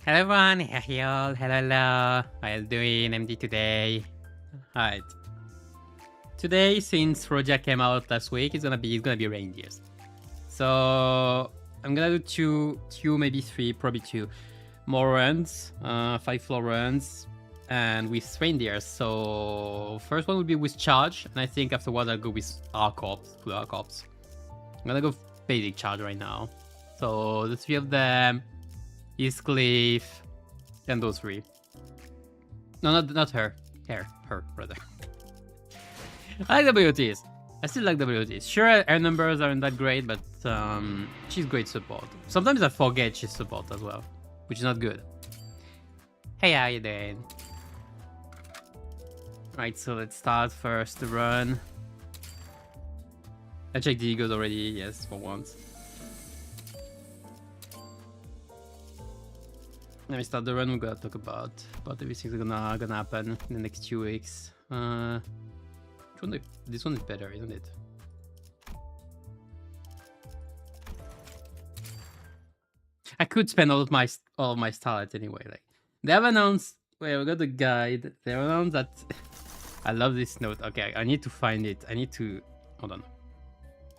Hello everyone, hello, hello. How you doing, MD today? Alright. Today, since Roja came out last week, it's gonna be Reindeers. So I'm gonna do two, maybe three, probably two more runs, 5 floor runs, and with Reindeers. So first one will be with charge, and I think afterwards I'll go with Arcorps, full Arcorps. I'm gonna go basic charge right now. So the three of them. Eastcliff, and those three. No, not her. Her, brother. I like WTs. I still like WTs. Sure, her numbers aren't that great, but she's great support. Sometimes I forget she's support as well, which is not good. Hey, how you doing? Right, so let's start first the run. I checked the egos already, yes, for once. Let me start the run. We're gonna talk about everything's gonna happen in the next 2 weeks. This one is better, isn't it? I could spend all of my starlight anyway. Like they have announced. Wait, we got the guide. They have announced that. I love this note. Okay, I need to find it. I need to hold on.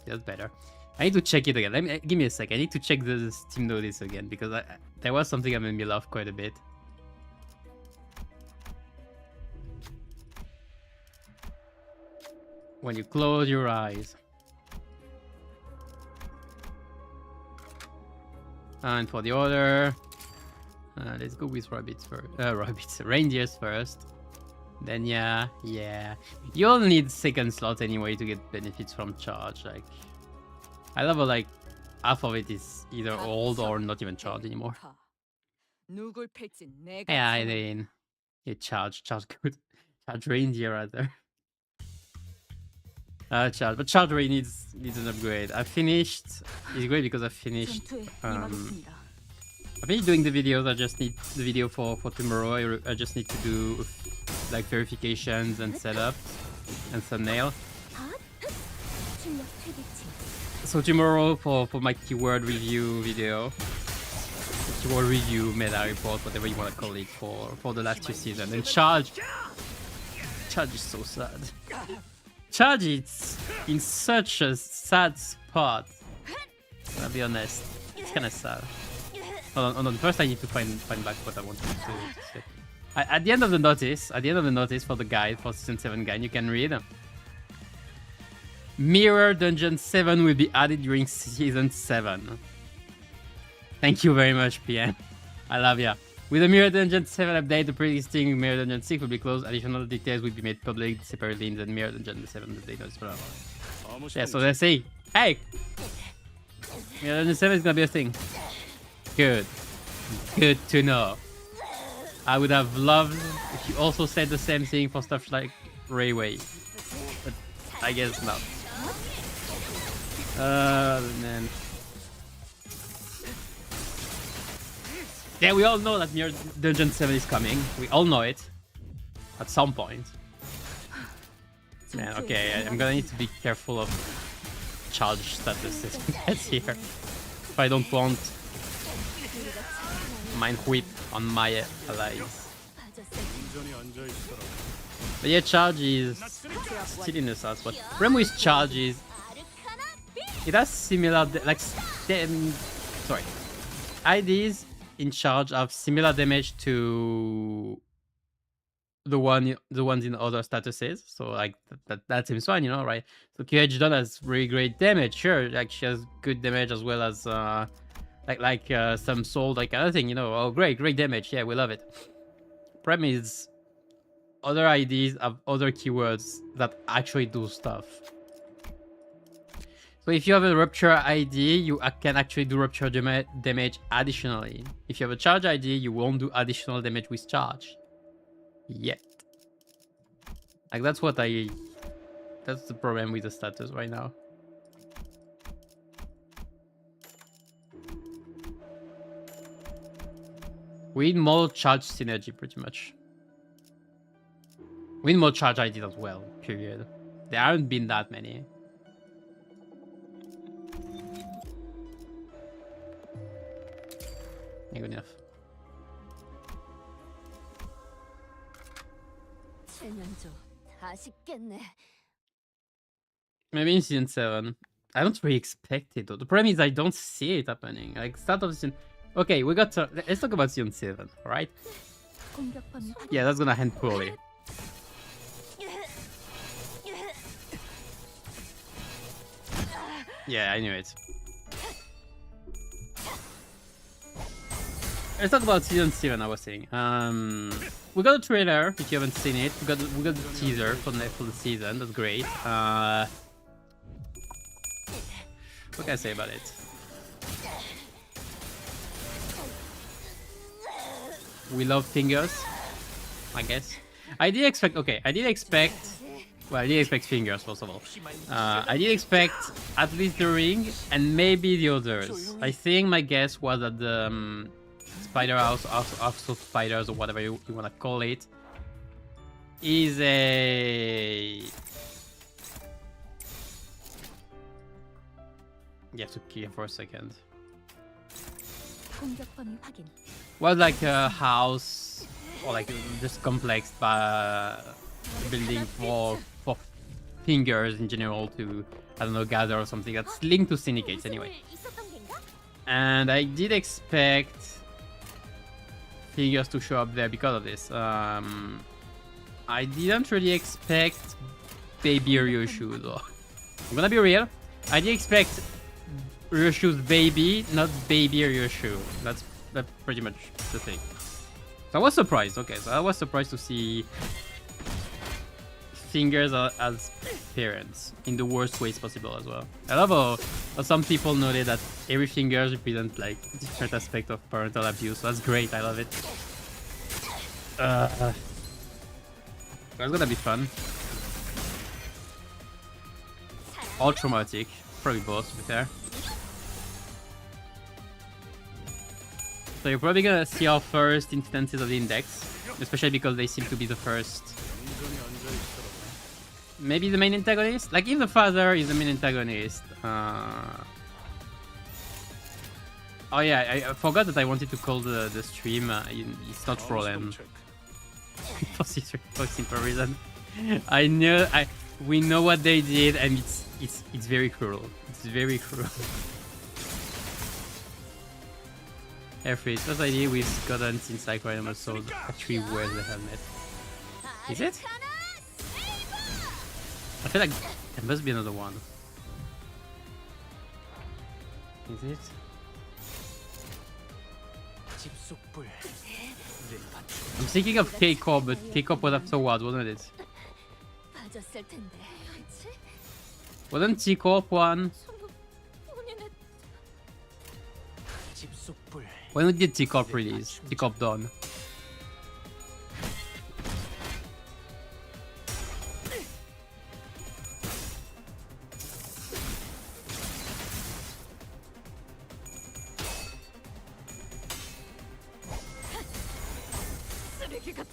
That's better. I need to check it again. Give me a sec. I need to check the Steam notice again because there was something that made me laugh quite a bit. When you close your eyes. And for the order, let's go with rabbits first. Reindeers first. Then yeah. You all need second slot anyway to get benefits from charge. Like. I love how like half of it is either old or not even charged anymore. Yeah, I mean, charge good. Charge reindeer rather. But charge rain needs an upgrade. I finished. It's great because I finished. I finished doing the videos. I just need the video for tomorrow. I just need to do like verifications and setup and thumbnail. So tomorrow for my keyword review video, keyword review, meta report, whatever you want to call it, for the last 2 seasons. And charge is so sad. Charge is in such a sad spot. I'll be honest, it's kind of sad. Hold on. First I need to find back what I wanted to say. At the end of the notice, for the guide, for season 7 guide, you can read. Mirror Dungeon 7 will be added during Season 7. Thank you very much, PN. I love ya. With the Mirror Dungeon 7 update, the pre-listing Mirror Dungeon 6 will be closed. Additional details will be made public separately in the Mirror Dungeon 7 update notes. Yeah, so let's see. Hey! Mirror Dungeon 7 is gonna be a thing. Good. Good to know. I would have loved if you also said the same thing for stuff like Railway. But I guess not. Man. Yeah, we all know that Mirror Dungeon 7 is coming. We all know it. At some point. Man, okay, I'm gonna need to be careful of charge statuses here. If I don't want Mind Whip on my allies. But yeah, charge is still in the south. But problem with charge is it has similar IDs in charge have similar damage to the ones in other statuses. So like that seems fine, you know, right? So QH Dawn has really great damage. Sure, like she has good damage as well as some soul, like other thing, you know. Oh, great damage. Yeah, we love it. Problem is other IDs have other keywords that actually do stuff. So if you have a Rupture ID, you can actually do Rupture damage additionally. If you have a Charge ID, you won't do additional damage with Charge. Yet. Like that's the problem with the status right now. We need more Charge synergy pretty much. We need more Charge IDs as well, period. There haven't been that many. Good enough. Maybe in season 7. I don't really expect it though. The problem is I don't see it happening. Like start of season. Okay, we got to... let's talk about season 7, alright? Yeah, that's gonna end poorly. Yeah, I knew it. Let's talk about season 7. I was saying. We got a trailer. If you haven't seen it, we got the teaser for the season. That's great. What can I say about it? We love fingers, I guess. I did expect. Okay, I did expect. Well, I did expect fingers first of all. I did expect at least the ring and maybe the others. I think my guess was that the spider house of spiders or whatever you wanna call it is a... You have to kill for a second. Was like a house or like just complex building for fingers in general to, I don't know, gather or something that's linked to syndicates anyway. And I did expect fingers to show up there because of this. I didn't really expect baby Ryoshu though. I'm gonna be real. I did expect Ryoshu's baby, not baby Ryoshu. That's pretty much the thing. So I was surprised. Okay, so I was surprised to see fingers as parents in the worst ways possible as well. I love how some people noted that every fingers represent like different aspect of parental abuse. So that's great. I love it. That's gonna be fun. All traumatic, probably both to be fair. So you're probably gonna see our first instances of the index, especially because they seem to be the first. Maybe the main antagonist? Like if the father is the main antagonist. Oh yeah, I forgot that I wanted to call the stream. It's not Roland. For simple reason. We know what they did, and it's very cruel. It's very cruel. Airfreeze. First idea we've gotten since Aquarium Assault actually wears the helmet. Is it? I feel like there must be another one. Is it? I'm thinking of K-Corp, but K-Corp was afterwards, wasn't it? Wasn't T-Corp one? When did T-Corp release? T-Corp done.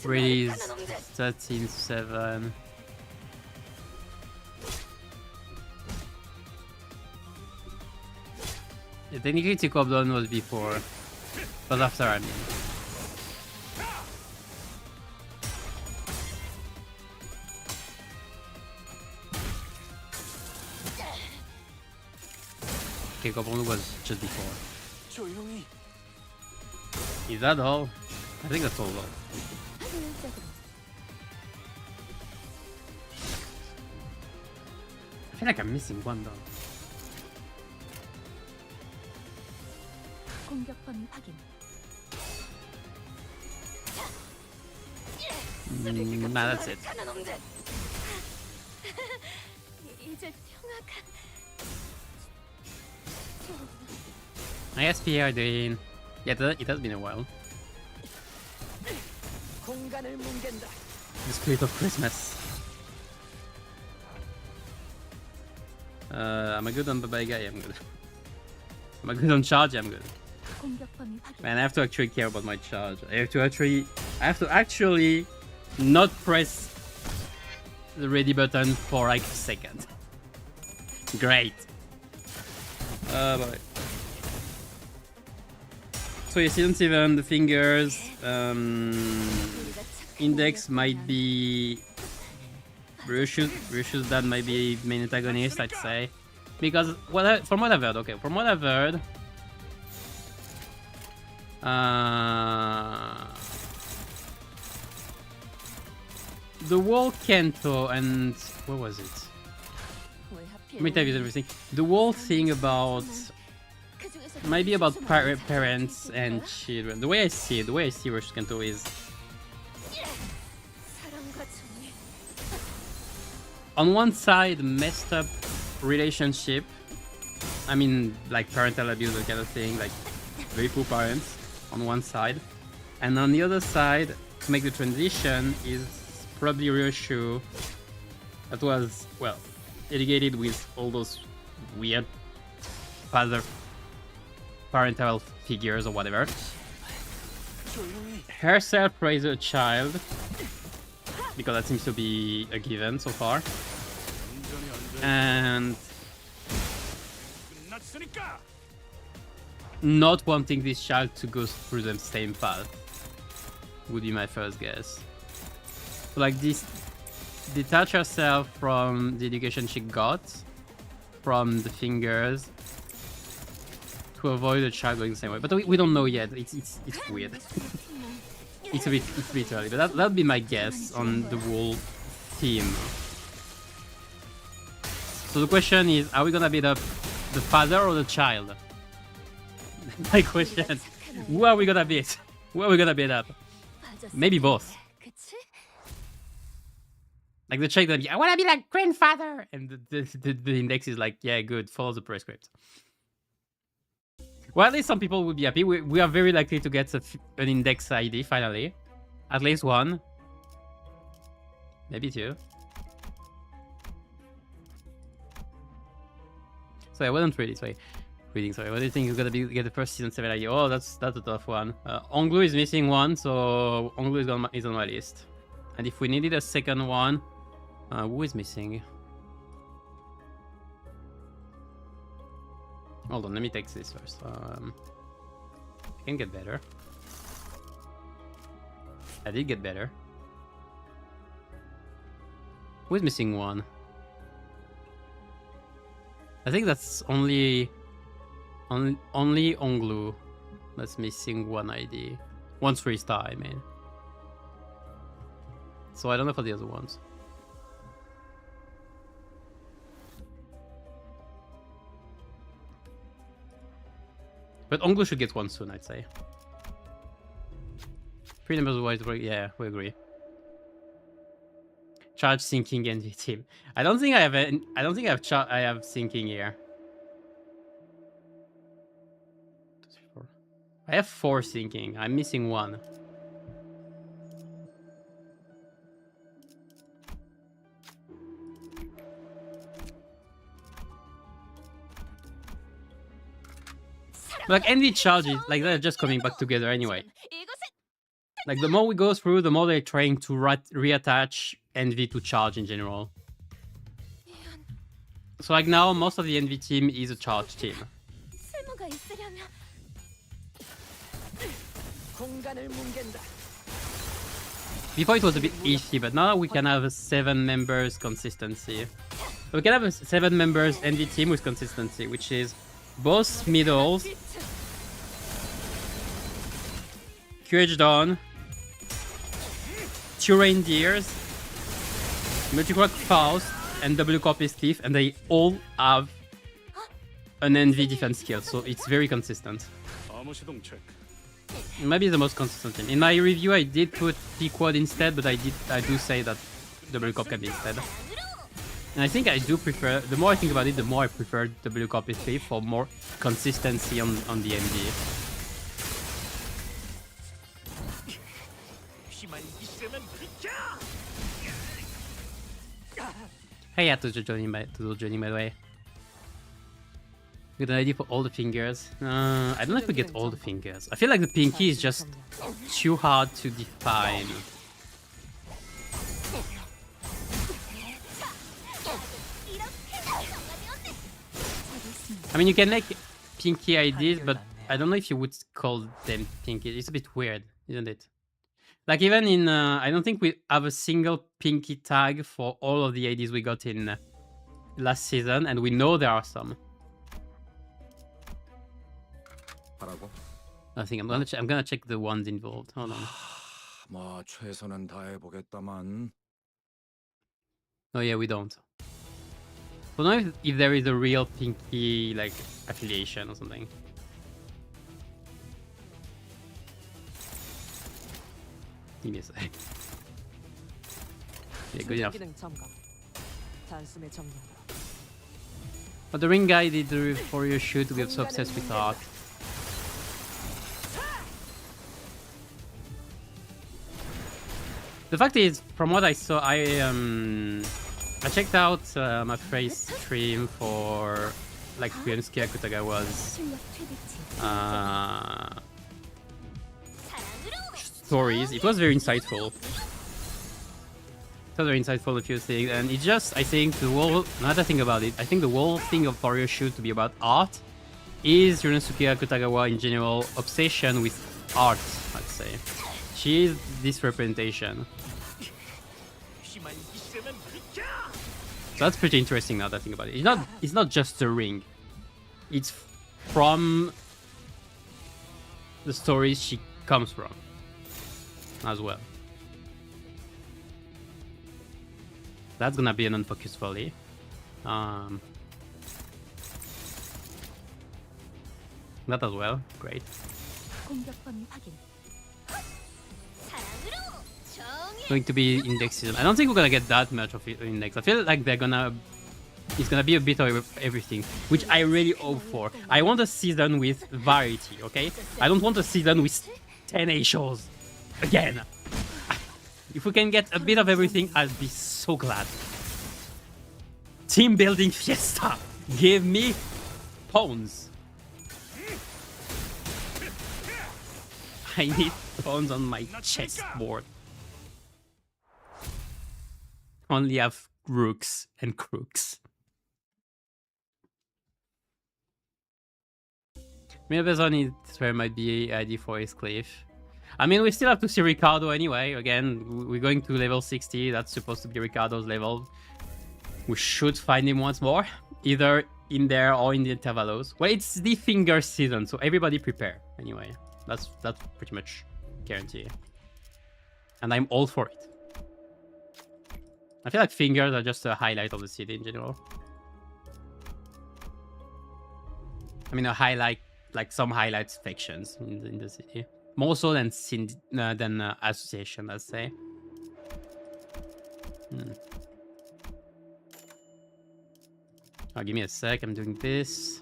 Release 13/7. Yeah, technically T-Corp done was before. But after, I mean. Okay, Goblin was just before. Is that all? I think that's all though. I feel like I'm missing one though. Nah, that's it. I guess PA are doing... Yeah, it has been a while. The spirit of Christmas. Am I good on Bye Guy? I'm good. Am I good on charge? I'm good. Man, I have to actually care about my charge. I have to actually not press the ready button for like a second. Great. Bye. So yeah, season 7, the fingers, index might be Ryushu's dad might be main antagonist, I'd say. Because from what I've heard, okay, from what I've heard, the whole Kento and what was it? Let me tell you everything. The whole thing about maybe about parents and children. The way I see it, the way I see Ryushu Kento is on one side messed up relationship. I mean, like parental abuse, that kind of thing, like very poor parents on one side, and on the other side, to make the transition, is probably Ryushu that was, well, educated with all those weird parental figures or whatever. Herself raised a child, because that seems to be a given so far, and not wanting this child to go through the same path would be my first guess. So like this, detach herself from the education she got, from the fingers, to avoid the child going the same way. But we don't know yet. It's weird. it's a bit early. But that'd be my guess on the whole theme. So the question is, are we gonna beat up the father or the child? My question. Who are we gonna beat? Who are we gonna beat up? Maybe both. Like the child gonna be, I wanna be like grandfather, and the index is like, yeah, good, follow the prescript. Well, at least some people will be happy. We are very likely to get an index ID finally, at least one, maybe two. So I wasn't reading. Sorry. What do you think is gonna get the first season 7 ID? Oh, that's a tough one. Onglu is missing one, so Onglu is on my list. And if we needed a second one, who is missing? Hold on, let me take this first. I can get better. I did get better. Who is missing one? I think that's only Onglu that's missing one ID. 1 3-star, I mean. So I don't know for the other ones. But Onglu should get one soon, I'd say. 3 numbers wise, yeah, we agree. Charge sinking NV team. I don't think I have sinking here. I have 4 sinking. I'm missing 1. Like NV charges, like they're just coming back together anyway. Like the more we go through, the more they're trying to reattach NV to charge in general. So like now, most of the NV team is a charge team. Before it was a bit iffy, but now we can have a 7 members consistency. So we can have a 7 members NV team with consistency, which is both middles, QH Dawn, 2 Reindeers, Multicroc Faust, and W Corpus Thief, and they all have an NV defense skill, so it's very consistent. Maybe the most consistent team. In my review, I did put P-Quad instead, but I do say that W Corp can be instead. And I think I do prefer, the more I think about it, the more I prefer W Corpus Thief for more consistency on the NV. Hey, yeah, to joining by the way. Good idea for all the fingers. I don't know if we get all the fingers. I feel like the pinky is just too hard to define. I mean, you can make pinky IDs, but I don't know if you would call them pinky. It's a bit weird, isn't it? Like even in, I don't think we have a single pinky tag for all of the ADs we got in last season, and we know there are some. 하라고? I think I'm gonna check the ones involved. Hold on. 뭐 최선은 다해보겠다만. Oh yeah, we don't. But I don't know if there is a real pinky like affiliation or something. Give me a sec. Yeah, good enough. But the ring guy did the for your shoot to get so obsessed with art. The fact is, from what I saw, I checked out my face stream for like Ryunosuke Akutagawa's stories. It was very insightful. It was very insightful, a few things, and it just, I think, the whole, another thing about it, I think the whole thing of Warrior Shoot to be about art is Ryunosuke Akutagawa in general obsession with art, I'd say. She is this representation. So that's pretty interesting now that I think about it. It's not just a ring. It's from the stories she comes from as well. That's gonna be an unfocused volley. That as well. Great. Going to be index season. I don't think we're gonna get that much of index. I feel like it's gonna be a bit of everything, which I really hope for. I want a season with variety, okay? I don't want a season with 10 A shows again. If we can get a bit of everything, I'll be so glad. Team building fiesta. Give me pawns. I need pawns on my chessboard. Only have rooks and crooks. Maybe there's only there might be ID for his cliff. I mean, we still have to see Ricardo anyway. Again, we're going to level 60. That's supposed to be Ricardo's level. We should find him once more, either in there or in the intervalos. Well, it's the finger season, so everybody prepare. Anyway, that's pretty much guaranteed. And I'm all for it. I feel like fingers are just a highlight of the city in general. I mean, a highlight, like some highlights sections in the city. More so than association, let's say. Oh, give me a sec, I'm doing this.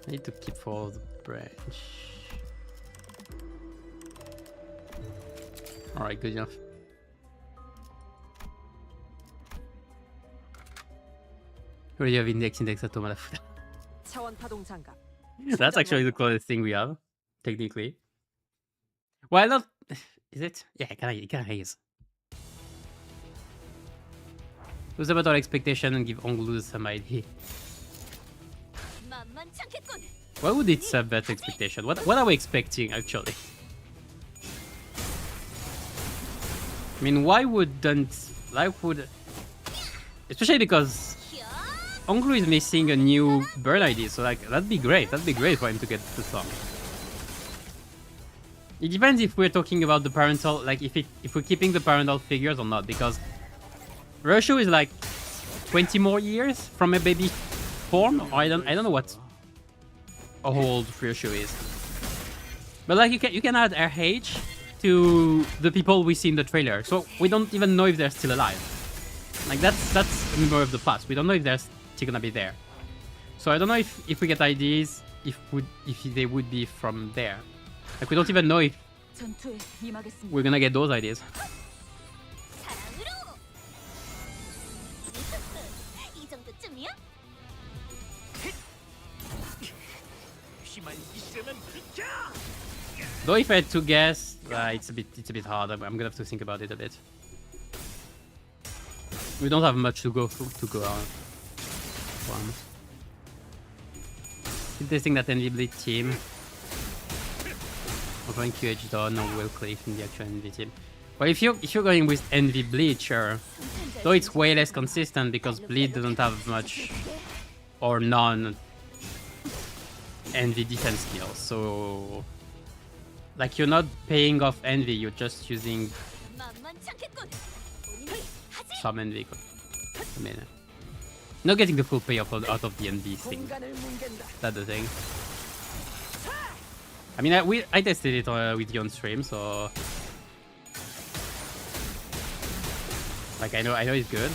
I need to keep for the branch. Alright, good enough. Already have index at Tomalafuda. That's actually the closest thing we have, technically. Well, not... Is it? Yeah, it kind of is. Lose about our expectation and give Onglu some ID. Why would it set that expectation? What are we expecting, actually? I mean, why wouldn't... Especially because Onglu is missing a new bird ID, so like, that'd be great. That'd be great for him to get the song. It depends if we're talking about the parental, like if we're keeping the parental figures or not, because Roshu is like 20 more years from a baby form, or I don't know what how old Roshu is. But like you can add RH to the people we see in the trailer, so we don't even know if they're still alive. Like that's a memory of the past. We don't know if they're still gonna be there. So I don't know if we get IDs, if they would be from there. Like we don't even know if we're gonna get those ideas. Though if I had to guess, It's a bit hard. I'm gonna have to think about it a bit. We don't have much to go on. Keep testing that NV Bleed team. Offering QH done or will cliff in the actual NV team. Well, if you're going with NV Bleed, sure. Though it's way less consistent because Bleed doesn't have much or none NV defense skills. So like you're not paying off Envy, you're just using some Envy. I mean, not getting the full payoff out of the Envy thing. That's the thing. I mean, I tested it with you on stream, so like I know it's good.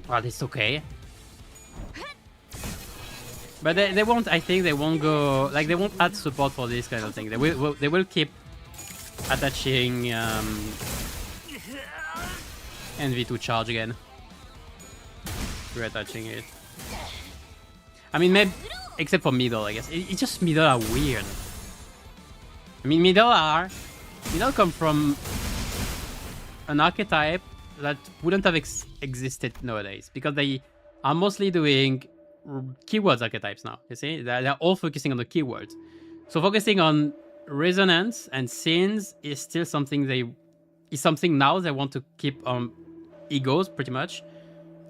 Well, it's okay. But they won't. I think they won't go like they won't add support for this kind of thing. They will keep attaching Envy to charge again. Reattaching it. I mean, maybe except for middle, I guess. It's just middle are weird. I mean, middle come from an archetype that wouldn't have existed nowadays because they are mostly doing keywords archetypes now. You see, they're all focusing on the keywords. So focusing on resonance and scenes is still something now they want to keep on egos pretty much.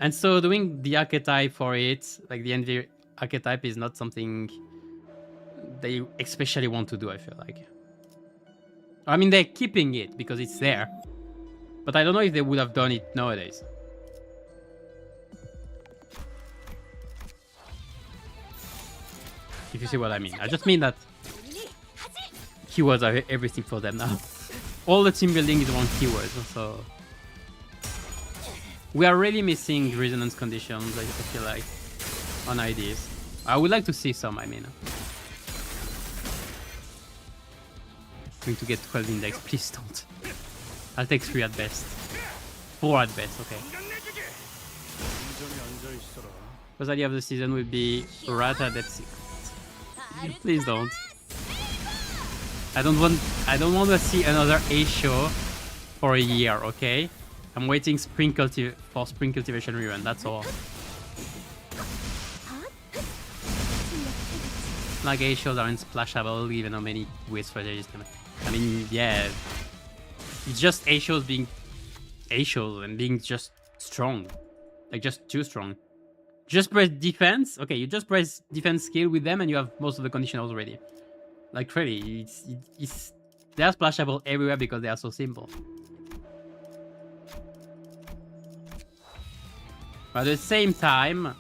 And so doing the archetype for it, like the NV archetype, is not something they especially want to do, I feel like. I mean, they're keeping it because it's there. But I don't know if they would have done it nowadays. If you see what I mean. I just mean that keywords are everything for them now. All the team building is around keywords, so we are really missing resonance conditions, I feel like, on IDs. I would like to see some, I mean. Going to get 12 index, please don't. I'll take 3 at best. 4 at best, okay. First idea of the season will be Rata Depth Secret. Please don't. I don't want to see another A show for a year, okay? I'm waiting for Spring Cultivation rerun, that's all. Like A shows aren't splashable, even though many weird strategies. I mean, yeah, it's just A shows being A shows and being just strong, like just too strong. Just press defense. Okay, you just press defense skill with them, and you have most of the conditionals already. Like really, they're splashable everywhere because they are so simple. But at the same time,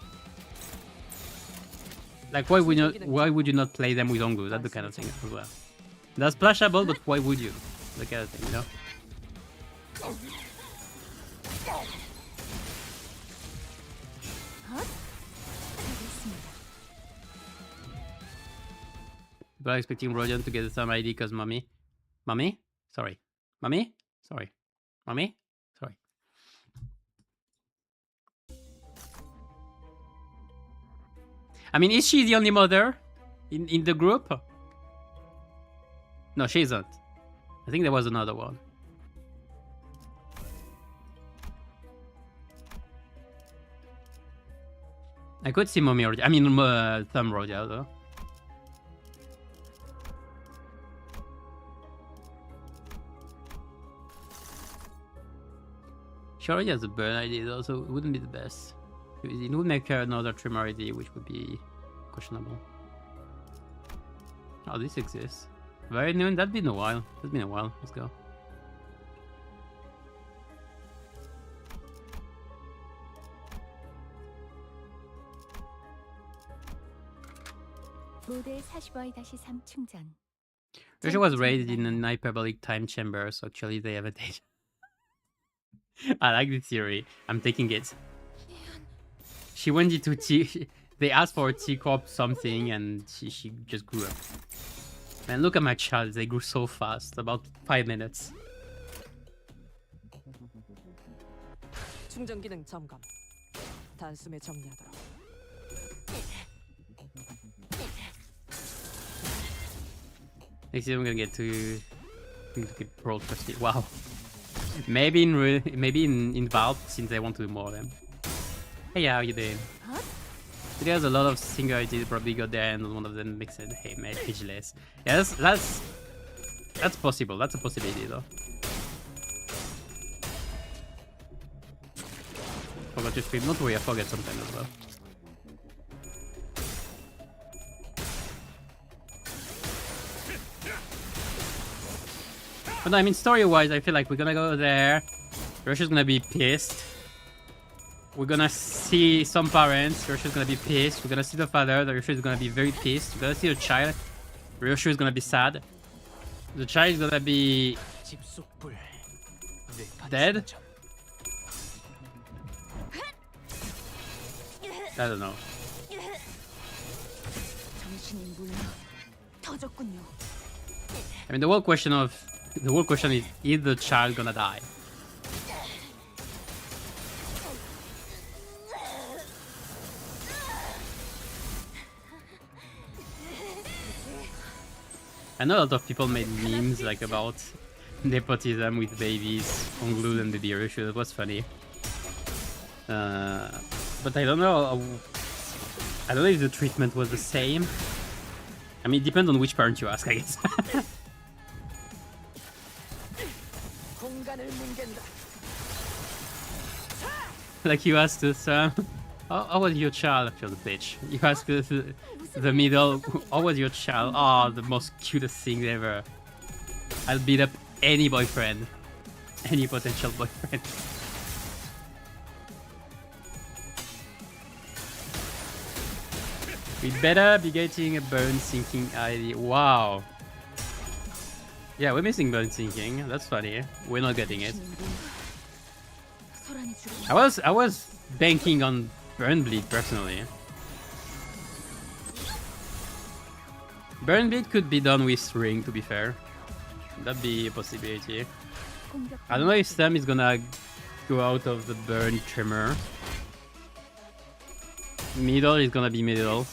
like why would you not play them with Ongu? That's the kind of thing as well. They're splashable, but why would you? The kind of thing, you know. People are expecting Rodion to get some ID because mommy? Sorry. Mommy? Sorry. Mommy? Sorry. I mean, is she the only mother in the group? No, she isn't. I think there was another one. I could see mommy Rodia. I mean, Thumb Rodia though. She already has a burn ID though, so it wouldn't be the best. It would make her another trimmer ID, which would be questionable. Oh, this exists. Very new, that's been a while. Let's go. Russia was raised in an hyperbolic time chamber, so actually they have a date. I like the theory. I'm taking it. She went into T. They asked for a T Corp something, and she just grew up. Man, look at my child. They grew so fast. About 5 minutes. 충전 기능 점검. 단숨에 정리하도록. Next year I'm gonna get to World Prestige. Wow. Maybe in Valve, since they want to do more of them. Hey, how you doing? There's a lot of singularities probably got there, and one of them makes it. Hey, mate, ageless. Yeah, that's possible. That's a possibility, though. Forgot to stream. Not worry, I forget sometimes as well. But no, I mean, story-wise, I feel like we're gonna go there. Russia's gonna be pissed. We're gonna see some parents. Russia's gonna be pissed. We're gonna see the father. The Russia is gonna be very pissed. We're gonna see the child. Russia is gonna be sad. The child is gonna be dead. I don't know. I mean, the whole question is the child gonna die? I know a lot of people made memes like about nepotism with babies unglued and baby Russia. That was funny. But I don't know. I don't know if the treatment was the same. I mean, it depends on which parent you ask, I guess. Like you asked us, how was your child? You're the bitch. You asked the middle, how was your child? Oh, the most cutest thing ever. I'll beat up any boyfriend, any potential boyfriend. We better be getting a burn sinking ID. Wow. Yeah, we're missing burn sinking. That's funny. We're not getting it. I was banking on burn bleed personally. Burn bleed could be done with ring, to be fair. That'd be a possibility. I don't know if Sam is gonna go out of the burn tremor. Middle is gonna be middle.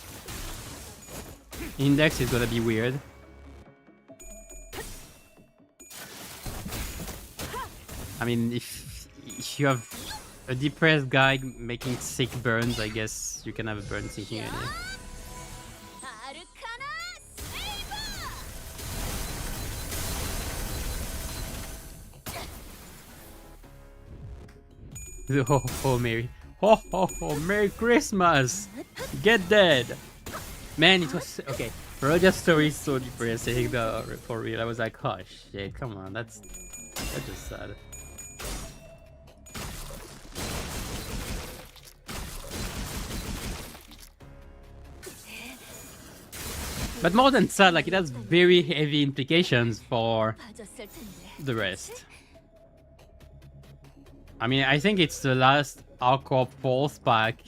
Index is gonna be weird. I mean, if you have a depressed guy making sick burns, I guess you can have a burn sinking anyway. Oh, Merry. Oh, Merry Christmas! Get dead! Man, it was... Okay, Roger's story is so depressing, though, for real. I was like, oh shit, come on, that's just sad. But more than sad, like, it has very heavy implications for the rest. I mean, I think it's the last Arcorp 4th pack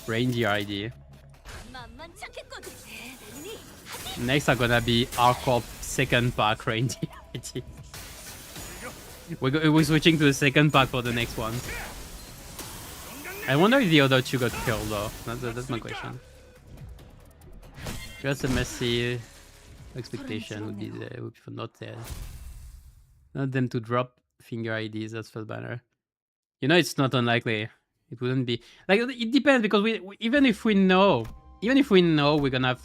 Reindeer ID. Next are gonna be Arcorp 2nd pack Reindeer ID. We're switching to the 2nd pack for the next one. I wonder if the other two got killed though. That's my question. Just a messy expectation would be for not there. Not them to drop finger IDs, that's first banner. You know, it's not unlikely. It wouldn't be like, it depends, because even if we know we're gonna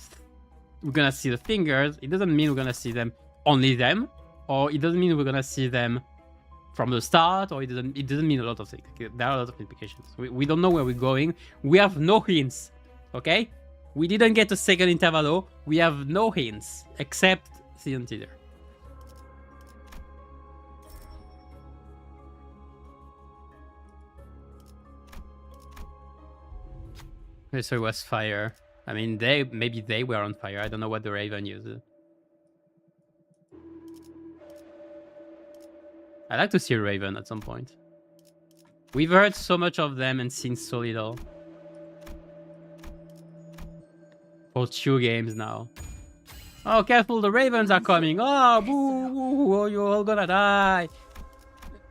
see the fingers, it doesn't mean we're gonna see them, only them, or it doesn't mean we're gonna see them from the start, or it doesn't mean a lot of things. There are a lot of implications. We don't know where we're going. We have no hints. Okay, we didn't get a second intervalo. We have no hints except season teaser. So it was fire. I mean, maybe they were on fire. I don't know what the Raven used. I'd like to see a Raven at some point. We've heard so much of them and seen so little. For 2 games now. Oh, careful, the Ravens are coming. Oh, boo, boo, oh, you're all gonna die.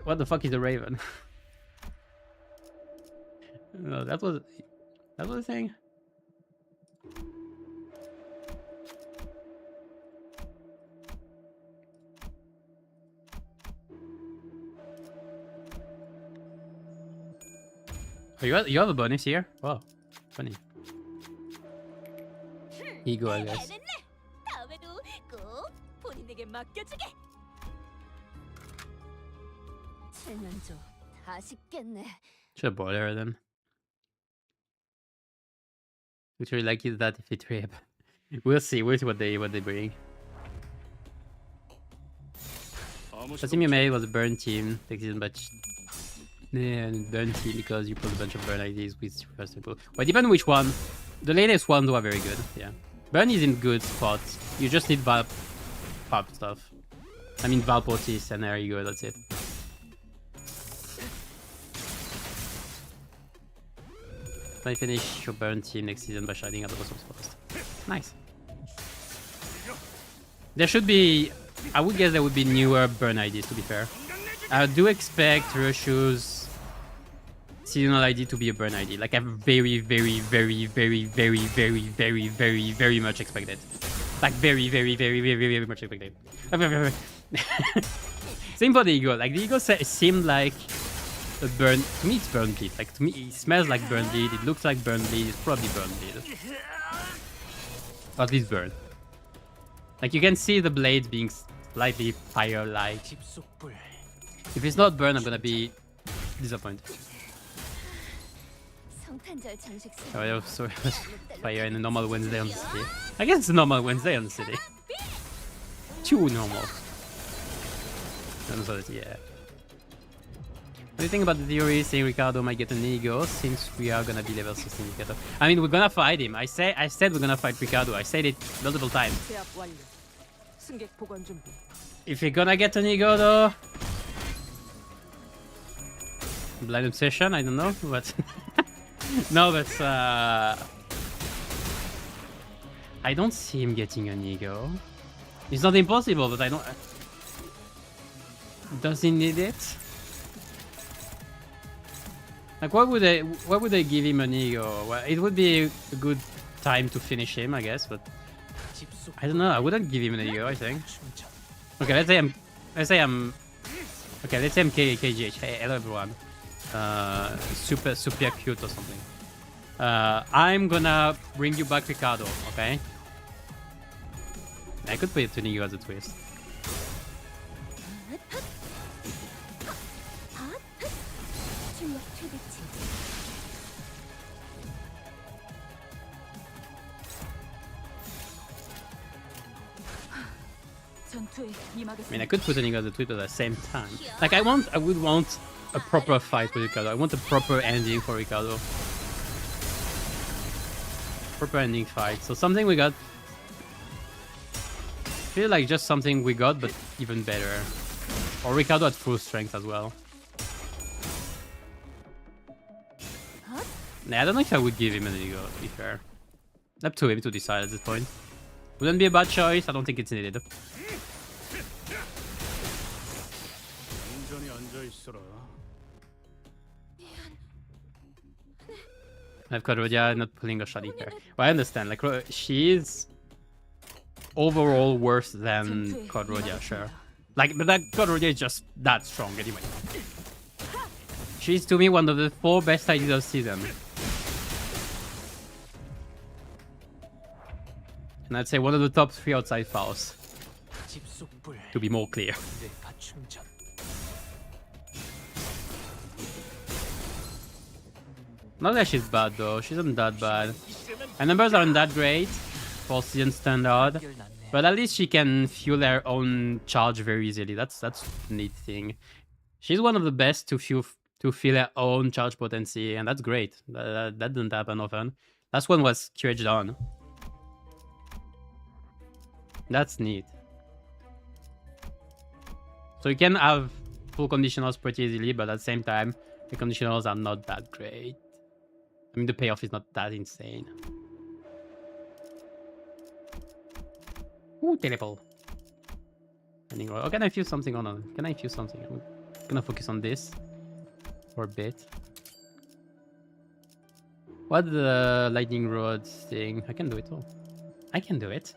What the fuck is a Raven? No, that was a thing. Oh, you have a bonus here? Wow, funny. Ego, I guess. 해냈네. 다음에도 꼭 본인에게 맡겨주게. 7년조 다 식겠네. Should have bought her then. Which really like is that if it rip. We'll see what they bring. The team you made was a burn team. Next season, but yeah, burn team because you put a bunch of burn IDs with first people. But depending which one, the latest ones are very good. Yeah, burn is in good spots. You just need Valp pop stuff. I mean Valportis, and there you go. That's it. I finish your burn team next season by shining at the bottom first. Nice. There should be, I would guess there would be newer burn IDs, to be fair. I do expect Rushu's seasonal ID to be a burn ID. Like I very much expect it. Like very much expect it. Same for the Eagle. Like the Eagle seemed like a burn. To me, it's burn bleed. Like to me, it smells like burn bleed. It looks like burn bleed. It's probably burn bleed. Or at least burn. Like you can see the blades being slightly fire-like. If it's not burn, I'm gonna be disappointed. 성탄절 장식 Oh, yeah, sorry. Fire in a normal Wednesday on the city. I guess it's a normal Wednesday on the city. Too normal. Yeah. What do you think about the theory saying Ricardo might get an ego since we are gonna be level 16 Ricardo? I mean, we're gonna fight him. I said we're gonna fight Ricardo. I said it multiple times. 제압 완료. 승객 보관 준비. If you're gonna get an ego though, blind obsession. I don't know, but no, but I don't see him getting an ego. It's not impossible, but I don't. Does he need it? Like, why would they give him an ego? Well, it would be a good time to finish him, I guess, but I don't know. I wouldn't give him an ego, I think. Okay, let's say I'm KGH. Hey, hello everyone. Super cute or something. I'm gonna bring you back Ricardo, okay? I could put it to Nigo as a twist. I mean, I could put Nigo as a twist at the same time. Like, I would want a proper fight with Ricardo. I want a proper ending for Ricardo. Proper ending fight. So something we got. I feel like just something we got, but even better. Or Ricardo at full strength as well. Nah, I don't know if I would give him an ego, to be fair. Up to him to decide at this point. Wouldn't be a bad choice, I don't think it's needed. I've got Rodia not pulling a shot here. Well, I understand, like, she is overall worse than Cod Rodia, sure. Like, but that Cod Rodia is just that strong anyway. She's to me one of the 4 best ideas of the season. And I'd say one of the top 3 outside fouls. To be more clear. Not that she's bad though, she isn't that bad. Her numbers aren't that great for season standard. But at least she can fuel her own charge very easily. That's a neat thing. She's one of the best to fuel her own charge potency, and that's great. That doesn't happen often. Last one was QH down. That's neat. So you can have full conditionals pretty easily, but at the same time, the conditionals are not that great. I mean, the payoff is not that insane. Ooh, teleport. Oh, can I fuse something on? Can I fuse something? I'm gonna focus on this for a bit. What the lightning rod thing? I can do it all. I can do it.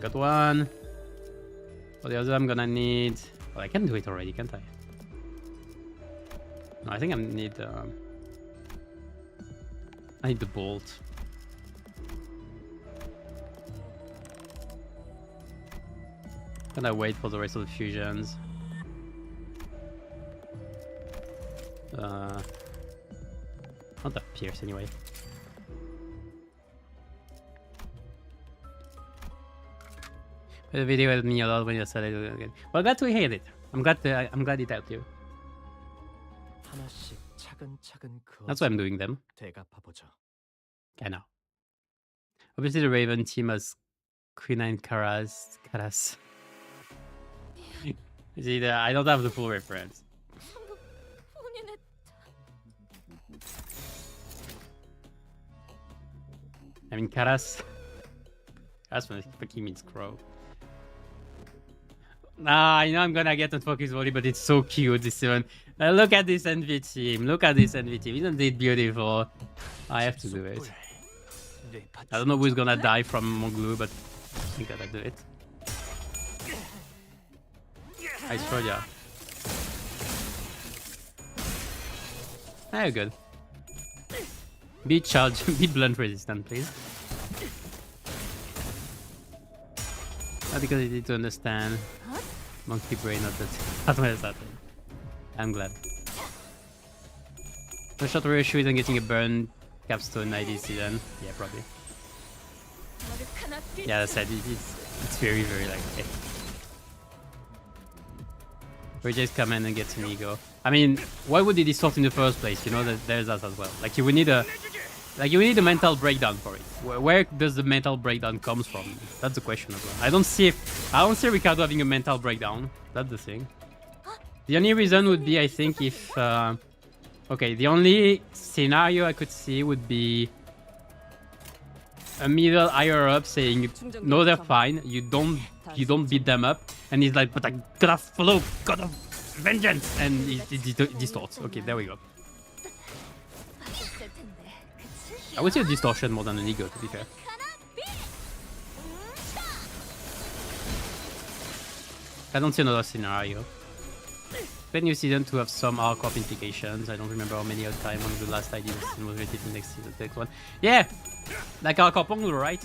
got one. For the other, I'm gonna need. Well, I can do it already, can't I? No, I think I need. I need the bolt. Gonna wait for the rest of the fusions. Not that Pierce anyway. The video helped me a lot when you said it again. Well, glad to hear it. I'm glad it helped you. 하나씩 차근차근 That's why I'm doing them. 되갚아보죠. I know. Obviously, the Raven team has Queen and Karas. See, I don't have the full reference. 방금 본인의 I mean, Karas. Karas fucking means crow. I know I'm gonna get on Focus Volley, but it's so cute, this one. Look at this NV team. Look at this NV team. Isn't it beautiful? I have to do it. I don't know who's gonna die from Monglu, but I gotta do it. I showed ya. Ah, you're good. Be charge, be blunt resistant, please. Not because you need to understand. Monkey brain, not that. That's why it's happening. I'm glad. No shot ratio isn't getting a burn capstone ID season. Yeah, probably. Yeah, that's it. It's very, very like it. We just come in and get an ego. I mean, why would he distort in the first place? You know that there's that as well. Like you would need a mental breakdown for it. Where does the mental breakdown comes from? That's the question as well. I don't see Ricardo having a mental breakdown. That's the thing. The only reason would be, I think, if okay, the only scenario I could see would be a middle higher up saying, no, they're fine. You don't beat them up, and he's like, but I gotta follow, gotta vengeance, and he distorts. Okay, there we go. I would say a distortion more than an ego, to be fair. I don't see another scenario. Expect new season to have some arc-off implications. I don't remember how many at time. One of the last ideas was rated in next season. Next one. Yeah! Like arc-off Ponglu, right?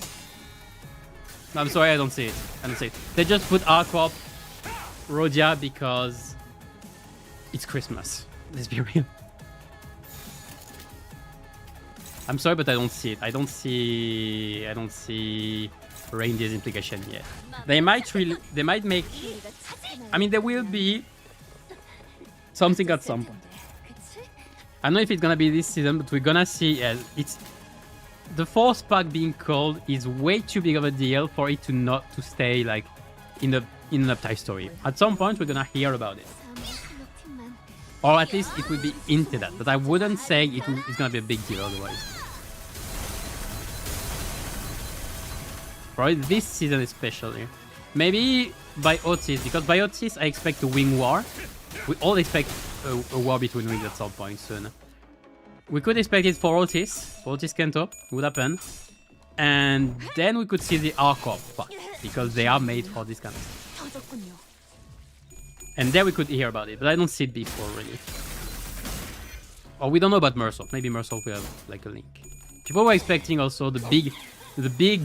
No, I'm sorry, I don't see it. I don't see it. They just put arc-off Rodia because it's Christmas. Let's be real. I'm sorry, but I don't see it. I don't see Reindeers implication yet. They might make. I mean, there will be something at some point. I don't know if it's gonna be this season, but we're gonna see. It's the fourth pack being called is way too big of a deal for it to stay like in an uptight story. At some point, we're gonna hear about it, or at least it will be into that. But I wouldn't say it's gonna be a big deal otherwise. Probably this season especially. Maybe by Otis, because by Otis I expect a wing war. We all expect a war between wings at some point soon. We could expect it for Otis Kento, would happen. And then we could see the arc-off part, because they are made for this kind of stuff. And then we could hear about it, but I don't see it before really. Or we don't know about Mersolf. Maybe Mersolf will have like a link. People were expecting also the big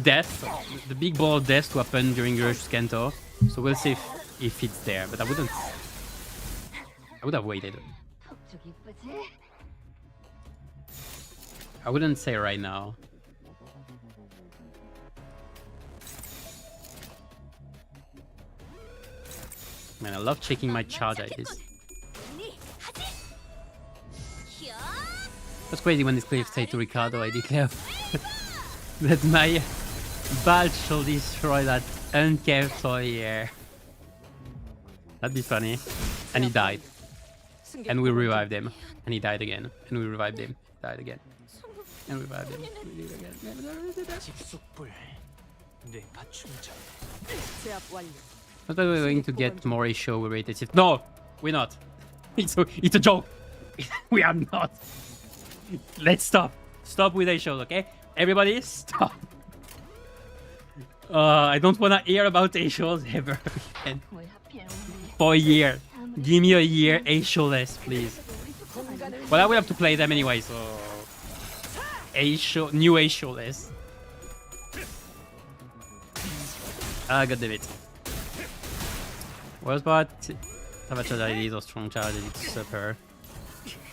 death, the big ball of death to happen during Rush Kento. So we'll see if it's there, but I would have waited. I wouldn't say right now. Man, I love checking my charge IDs. That's crazy when this cliff say to Ricardo, I declare that my badge shall destroy that unkept fire. That'd be funny. And he died. And we revived him. And he died again. And we revived him. He died again. And we revived him. We did it again. I thought we were going to get more ratio rated. No! We're not. It's a joke. We are not. Let's stop. Stop with ratio, okay? Everybody stop. I don't wanna hear about A-Shows ever again. For a year. Give me a year A-Show-less, please. Well, I will have to play them anyway, so... A-Show... New A-Show-less. Ah, god damn it. Worst part... Have a charge IDs or strong charge IDs super.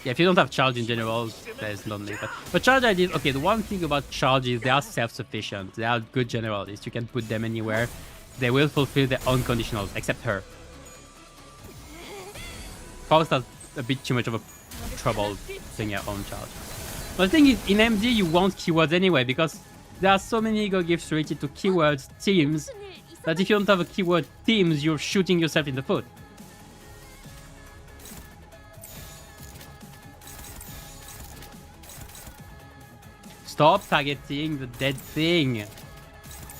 Yeah, if you don't have charge in general, there's not many. But charge IDs, okay, the one thing about charge is they are self-sufficient. They are good generalists. You can put them anywhere. They will fulfill their own conditionals, except her. Faust has a bit too much of a trouble doing her own charge. But the thing is, in MD, you want keywords anyway, because there are so many ego gifts related to keywords, teams, that if you don't have a keyword teams, you're shooting yourself in the foot. Stop targeting the dead thing.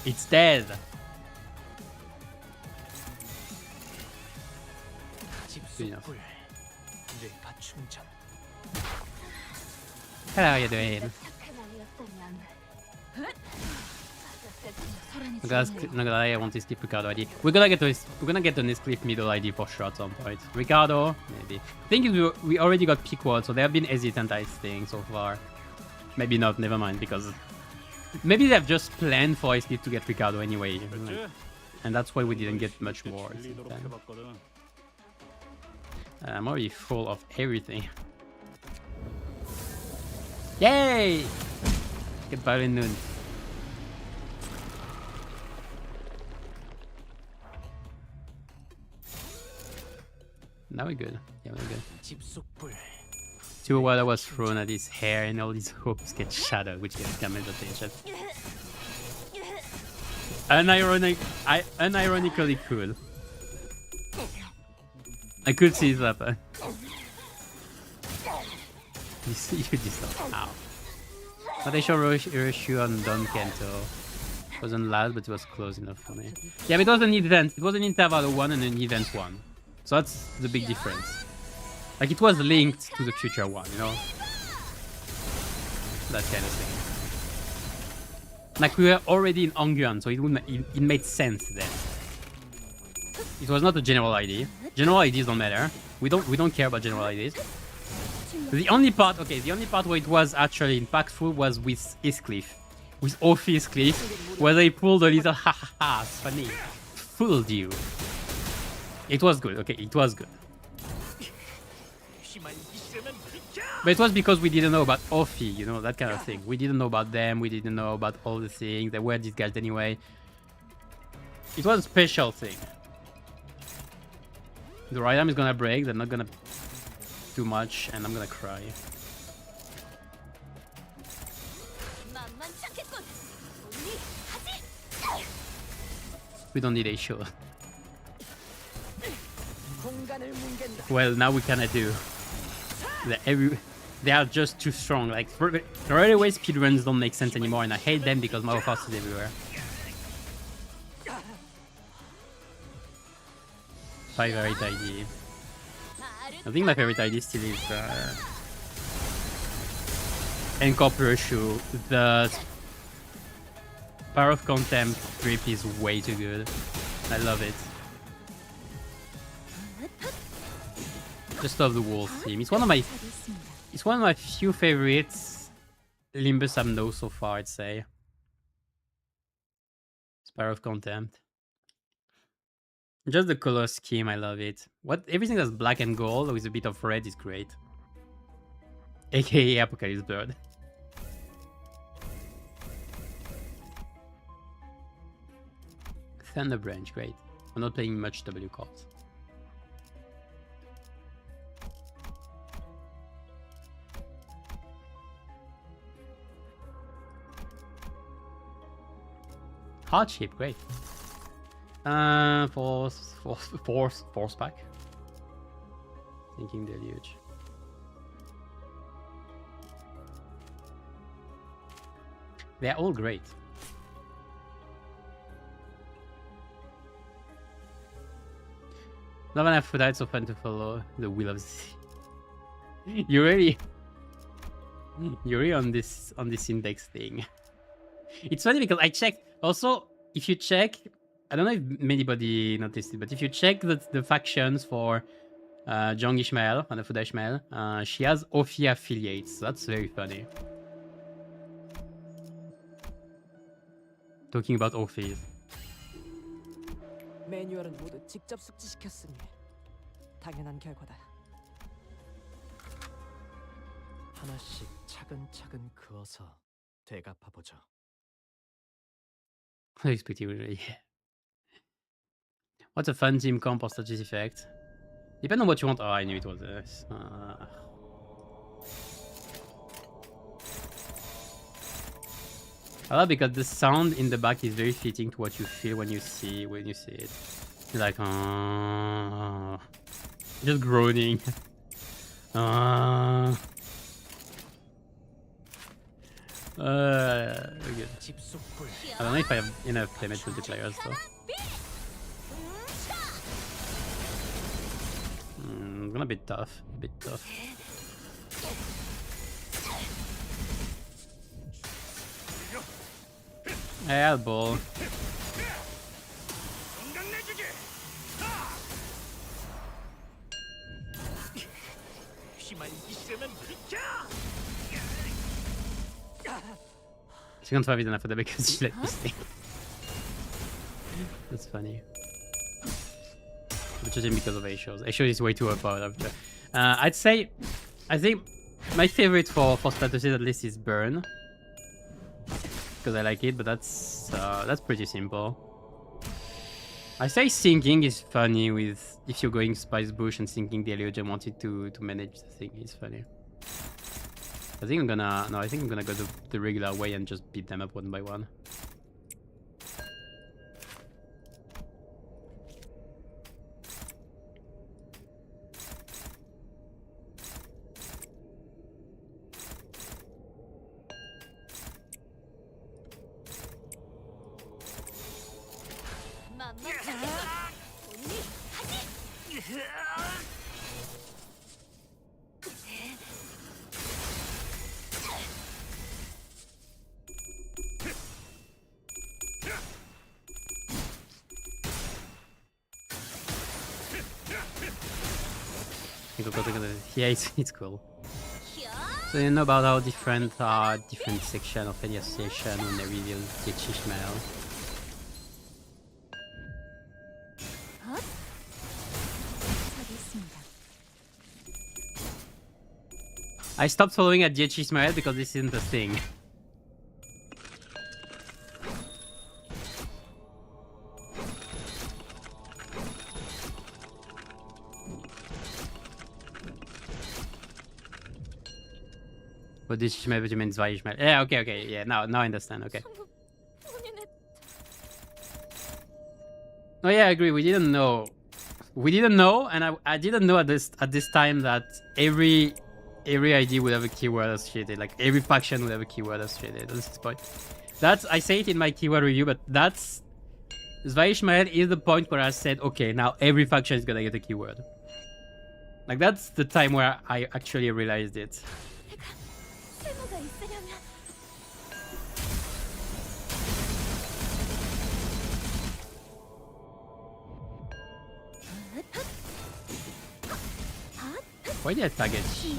It's dead. Good enough. Hello, how you doing? I'm gonna lie, I want to skip Ricardo ID. We're gonna get to this cliff middle ID for sure at some point. Ricardo, maybe. I think we already got Pequod, so they have been hesitant, I think, so far. Maybe not, never mind, because maybe they've just planned for Ice Cliff to get Ricardo anyway. And that's why we didn't get much more. I'm already full of everything. Yay! Get Byron Noon. Now we're good. Yeah, we're good. Two water was thrown at his hair and all his hopes get shattered, which gets camera's attention. Unironically cool. I could see that. You see, you just don't. Ow. But they show Hiroshi on Don Kento. It wasn't loud, but it was close enough for me. Yeah, but it was an event. It was an interval 1 and an event 1. So that's the big difference. Like, it was linked to the future one, you know? That kind of thing. Like, we were already in Ongyuan, so it made sense then. It was not a general ID. General IDs don't matter. We don't care about general IDs. The only part where it was actually impactful was with Heathcliff. With Ophi Heathcliff, where they pulled a little ha ha ha, funny. Fooled you. It was good, okay, it was good. But it was because we didn't know about Ophi, you know, that kind of thing. We didn't know about them, we didn't know about all the things. They were these guys anyway. It was a special thing. The right arm is gonna break, they're not gonna do much, and I'm gonna cry. We don't need a show. Well, now we kinda do. They are just too strong. Like, right away speedruns don't make sense anymore, and I hate them because Mario Fast is everywhere. 5 favorite ID. I think my favorite ID still is Encore Shoe. The Power of Contempt grip is way too good. I love it. Just love the wolf theme. It's one of my few favorites. Limbus Amno so far, I'd say. Power of Contempt. Just the color scheme, I love it. Everything that's black and gold with a bit of red is great. AKA Apocalypse Bird. Thunder Branch, great. I'm not playing much W cards. Hardship, great. Force pack. Thinking Deluge. They're all great. Not enough food, it's so fun to follow the Wheel of the Sea. You're really on this index thing. It's funny because I checked. Also, if you check, I don't know if anybody noticed it, but if you check the factions for Jong Ishmael, Hanafuda Ishmael, she has Ophi affiliates. So that's very funny. Talking about Ophi. 매뉴얼은 모두 직접 숙지시켰으니 당연한 결과다. 하나씩 차근차근 그어서 되갚아 보죠. Unexpected, really. Yeah. What's a fun team comp or status effect? Depending on what you want. Oh, I knew it was this. I love because the sound in the back is very fitting to what you feel when you see it. It's like just groaning. Good. I don't know if I have enough damage with the players though. Gonna be tough. A bit tough. Elbow. She can't fight enough for that because she let me stay. That's funny. But just because of A-Shows. A-Shows is way too overpowered. I'd say, I think my favorite for statuses at least is Burn. Because I like it, but that's pretty simple. I say Sinking is funny with if you're going Spice Bush and Sinking the Eliogen wanted to manage the thing. It's funny. I think I'm gonna go the regular way and just beat them up one by one. Yeah, it's cool. So you know about how different section of any association when they reveal the Ishmael. I stopped following at DH Ishmael because this isn't a thing. But this Ishmael, but you mean Zwei Ishmael. Yeah, okay, yeah, now I understand, okay. Oh yeah, I agree, we didn't know, and I didn't know at this time that every ID would have a keyword associated, like every faction would have a keyword associated. That's this point. I say it in my keyword review, but that's Zwei Ishmael is the point where I said, okay, now every faction is gonna get a keyword. Like that's the time where I actually realized it. Why did I target you?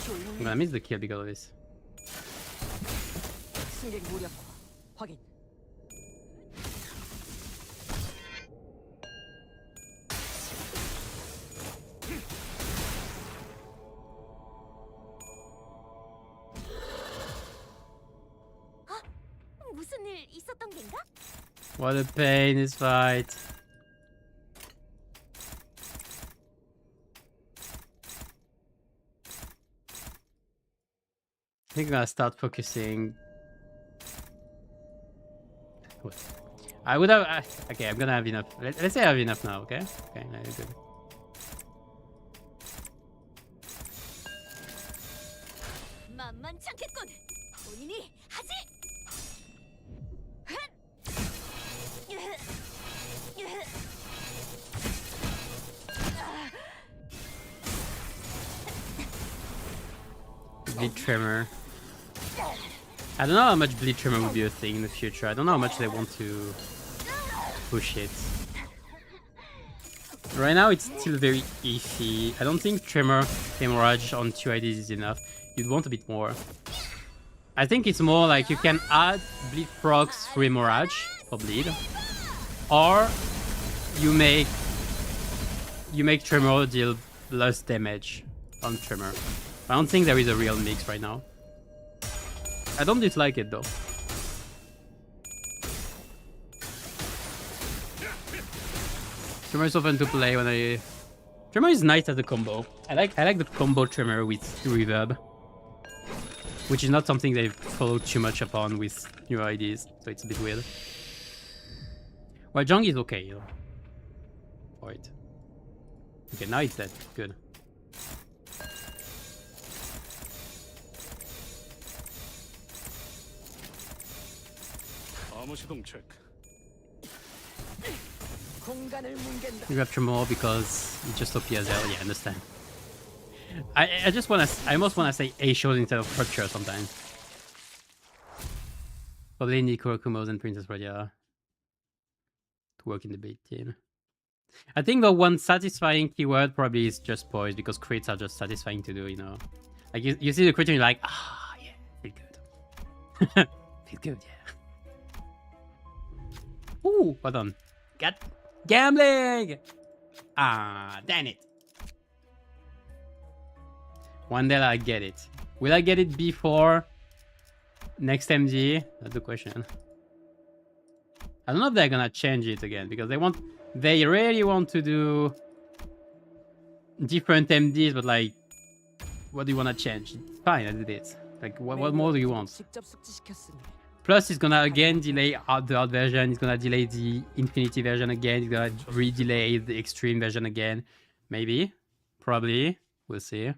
I'm gonna miss the kill because of this. 승객 무력화 확인. 무슨 일 있었던 겐가? What a pain this fight. I think I'm gonna start focusing. What? I would have. Okay, I'm gonna have enough. Let's say I have enough now. Okay. Okay, no, you're good. 만만치 않겠군. 본인이 하지. Bleed Tremor. I don't know how much Bleed Tremor will be a thing in the future. I don't know how much they want to push it. Right now it's still very iffy. I don't think Tremor Hemorrhage on 2 IDs is enough. You'd want a bit more. I think it's more like you can add Bleed procs through Hemorrhage for bleed. Or you make Tremor deal less damage on Tremor. I don't think there is a real mix right now. I don't dislike it though. Tremor is often to play when I... Tremor is nice as a combo. I like the combo Tremor with reverb, which is not something they've followed too much upon with new IDs, so it's a bit weird. Well, Jung is okay, though. Wait. Okay, now it's dead. Good. 공간을 뭉갠다. You have Tremor because you just OP as hell. Yeah, I understand. I just wanna... I almost wanna say A-shows instead of Fracture sometimes. Probably need Kurokumos and Princess Radia to work in the bait team. I think the one satisfying keyword probably is just Poise, because crits are just satisfying to do, you know. Like you see the crit and you're like, ah, yeah, feel good. Feel good, yeah. Ooh, hold on. Got gambling! Ah, damn it. One day I'll get it. Will I get it before next MD? That's the question. I don't know if they're gonna change it again, because they really want to do different MDs, but like, what do you want to change? Fine, I did it. Like, what more do you want? 직접 숙지시켰으니 Plus, it's gonna again delay the hard version. It's gonna delay the Infinity version again. It's gonna re-delay the Extreme version again. Maybe, probably, we'll see.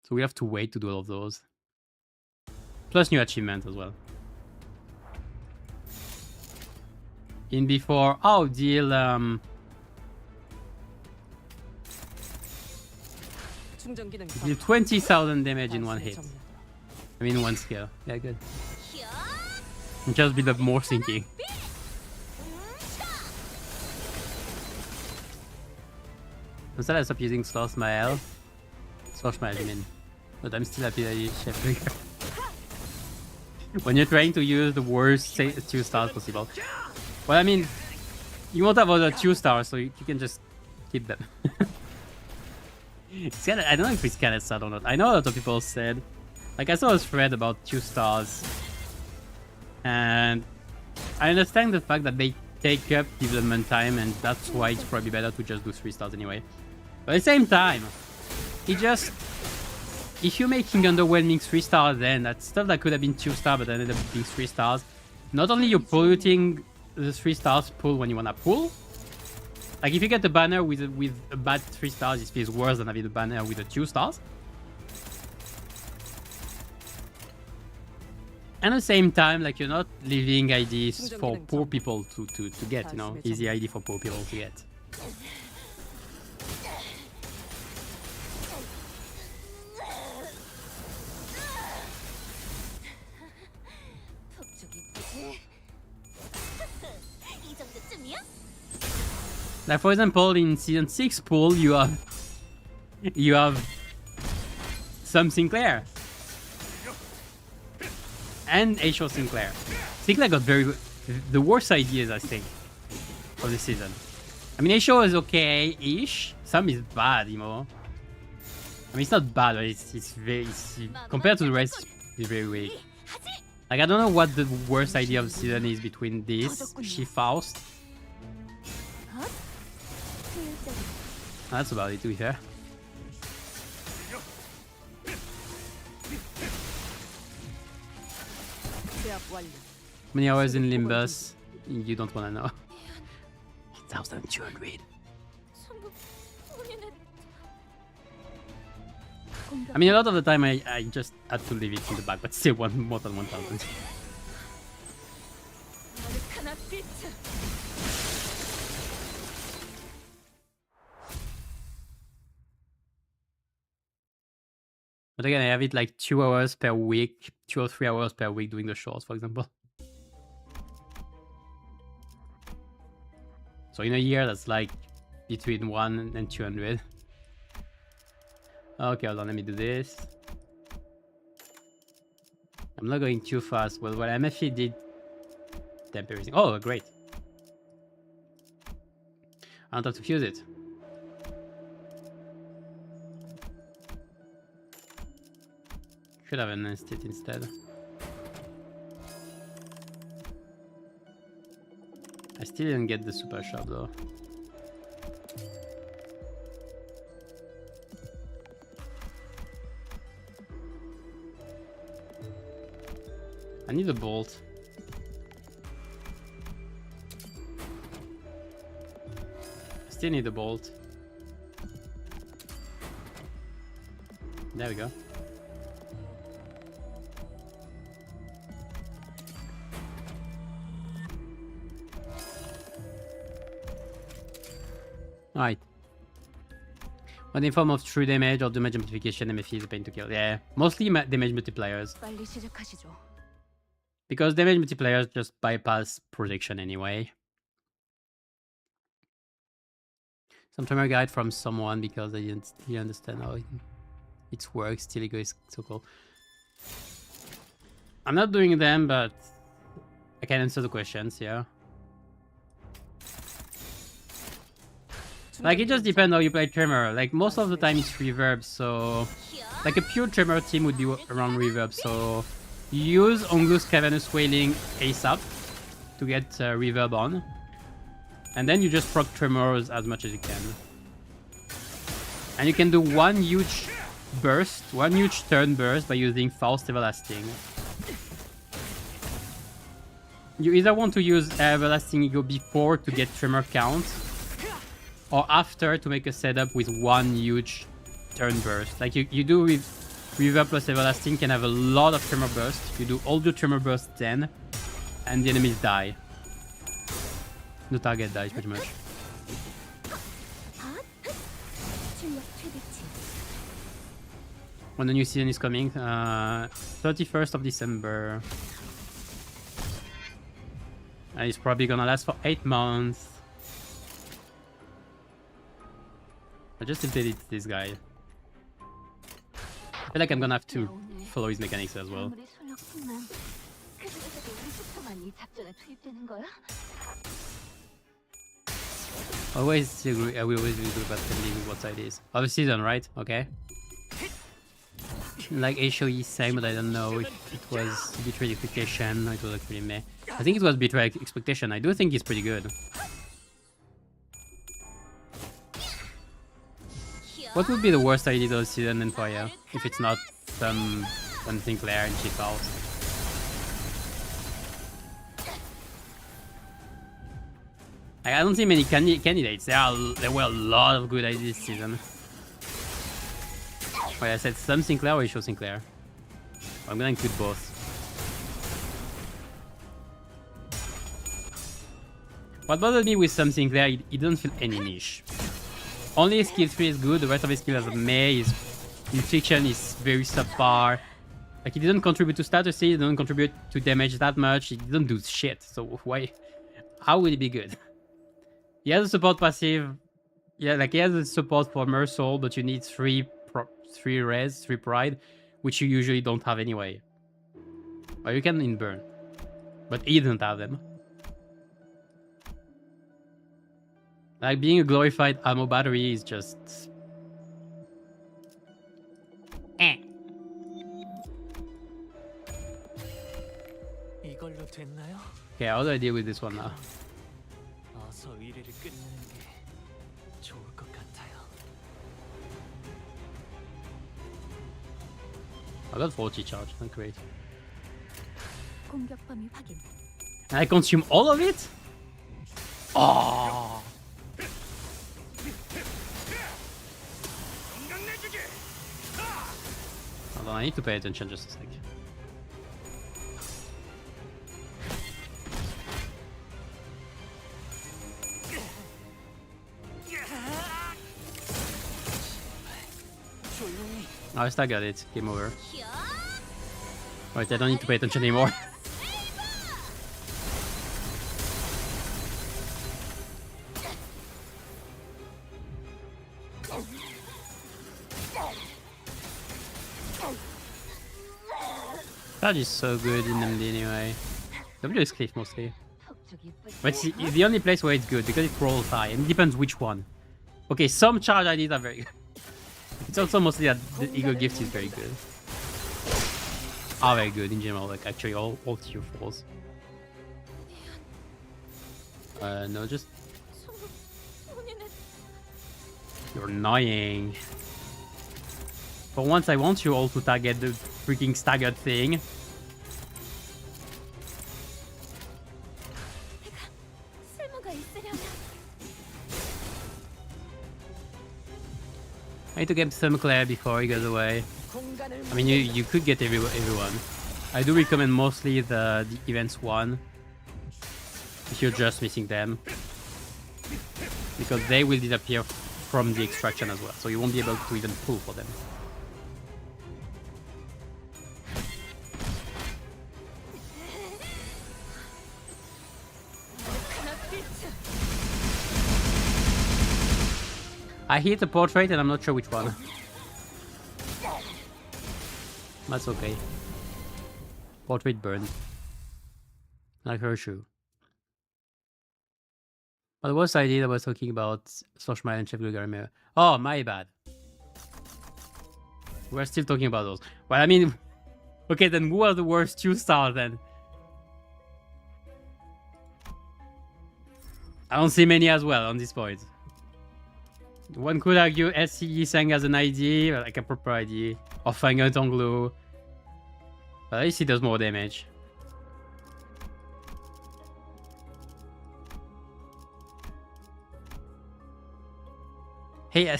So we have to wait to do all of those. Plus new achievement as well. In before, oh, deal 충전 기능 deal 20,000 damage in one hit. I mean one skill. Yeah, good. Just build up more sinking. Instead I stop using Slow Smile. Slow Smile, I mean. But I'm still happy that you Chef Trigger. When you're trying to use the worst 2 stars possible. Well, I mean, you won't have other 2 stars, so you can just keep them. It's kinda, I don't know if it's kind of sad or not. I know a lot of people said, like I saw a thread about 2 stars, and I understand the fact that they take up development time, and that's why it's probably better to just do 3 stars anyway. But at the same time, if you're making underwhelming 3 stars, then that stuff that could have been 2 stars but ended up being 3 stars, not only you're polluting the 3 stars pull when you wanna pull. Like if you get a banner with a bad 3 stars, it feels worse than having a banner with a 2 stars. And at the same time, like you're not leaving IDs for poor people to get, you know, easy ID for poor people to get. Like for example, in season 6 pool, you have some Sinclair and H.O. Sinclair. Sinclair got the worst ideas, I think, of the season. I mean, H.O. is okay-ish. Some is bad, you know. I mean, it's not bad, but it's compared to the rest, it's very weak. Like I don't know what the worst idea of the season is between this, She-Faust. That's about it, to be fair. How many hours in Limbus? You don't want to know. 1,200. I mean, a lot of the time I just had to leave it in the back, but still more than 1,000. But again, I have it like 2 hours per week, 2 or 3 hours per week doing the shorts, for example. So in a year, that's like between 1 and 200. Okay, hold on, let me do this. I'm not going too fast. Well, what MFE did temp everything. Oh, great. I don't have to fuse it. Should have enhanced it instead. I still didn't get the super shot though. I need a bolt. I still need a bolt. There we go. Alright. When in form of true damage or damage amplification, MFE is a pain to kill. Yeah, mostly damage multipliers. 빨리 시작하시죠. Because damage multipliers just bypass protection anyway. Some tremor guide from someone because I didn't really understand how it works. Still, ego is so cool. I'm not doing them, but I can answer the questions, yeah. Like, it just depends how you play Tremor. Like, most of the time it's reverb, so... Like, a pure Tremor team would be around reverb, so... Use Ongus Cavernous Wailing ASAP to get reverb on. And then you just proc Tremors as much as you can. And you can do one huge burst, one huge turn burst by using Faust Everlasting. You either want to use Everlasting Ego before to get Tremor count, or after to make a setup with one huge turn burst. Like you do with Reverb plus Everlasting can have a lot of Tremor burst. You do all the Tremor burst then, and the enemies die. The target dies pretty much. When the new season is coming, 31st of December. And it's probably gonna last for 8 months. I just deleted this guy. I feel like I'm gonna have to follow his mechanics as well. Always agree, we always do about telling what side is. Oh, the season, right? Okay. Like Aisho saying, but I don't know if it was Betrayed Expectation. It was like pretty meh. I think it was Betrayed Expectation. I do think he's pretty good. What would be the worst idea of the season in Fire if it's not some Sinclair and Chief out? I don't see many candidates. There were a lot of good ideas this season. Wait, I said some Sinclair or Aisho Sinclair? I'm gonna include both. What bothered me with some Sinclair, he doesn't feel any niche. Only his skill 3 is good, the rest of his skills as a Mei, his infliction is very subpar. Like, he didn't contribute to status, he didn't contribute to damage that much, he didn't do shit, so why? How would he be good? He has a support passive, yeah, like he has a support for Mersoul, but you need 3 res, 3 pride, which you usually don't have anyway. Well, you can in burn, but he didn't have them. Like, being a glorified ammo battery is just... eh. Okay, how do I deal with this one now? I got 40 charge, not great. And I consume all of it? Oh. Hold on, I need to pay attention just a sec. I still got it. Game over. Alright, I don't need to pay attention anymore. That is so good in MD anyway. W is Cliff mostly. But it's the only place where it's good because it rolls high and it depends which one. Okay, some charge IDs are very good. It's also mostly that the Eagle Gift is very good. Are very good in general, like actually all tier 4s. No, just... You're annoying. For once I want you all to target the freaking staggered thing. I need to get some Claire before he goes away. I mean, you could get everyone. I do recommend mostly the events one if you're just missing them, because they will disappear from the extraction as well, so you won't be able to even pull for them. I hit a portrait and I'm not sure which one. That's okay. Portrait burned. Like her shoe. But what I did, I was talking about Soshmile and Chef Garmer. Oh, my bad. We're still talking about those. Well, I mean... Okay, then who are the worst 2-stars then? I don't see many as well on this point. One could argue SCE Sang as an ID, like a proper ID, or Fang Tonglu. But at least he does more damage. Hey,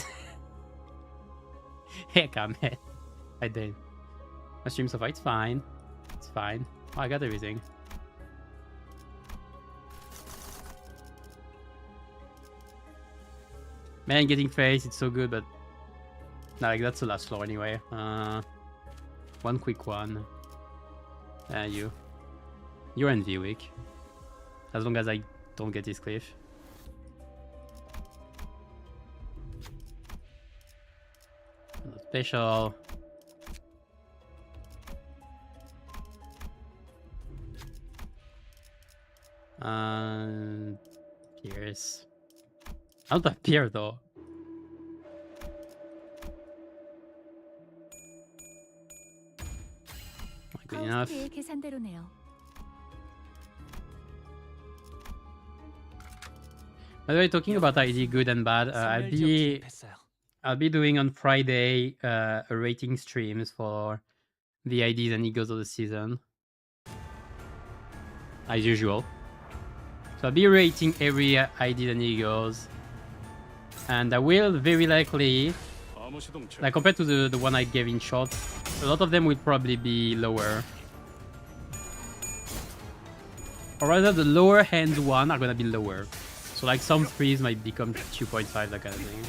hey, come on. I did. My stream so far, it's fine. It's fine. Oh, I got everything. Man, getting face, it's so good, but... Nah, like, that's the last floor anyway. One quick one. You're NV weak. As long as I don't get this cliff. Special. Pierce. I don't have Pierre though. Not good enough. By the way, talking about ID good and bad, I'll be doing on Friday a rating streams for the IDs and egos of the season, as usual. So I'll be rating every ID and egos, and I will very likely, like compared to the one I gave in short, a lot of them will probably be lower. Or rather, the lower hand one are gonna be lower. So like some 3s might become 2.5, that kind of thing.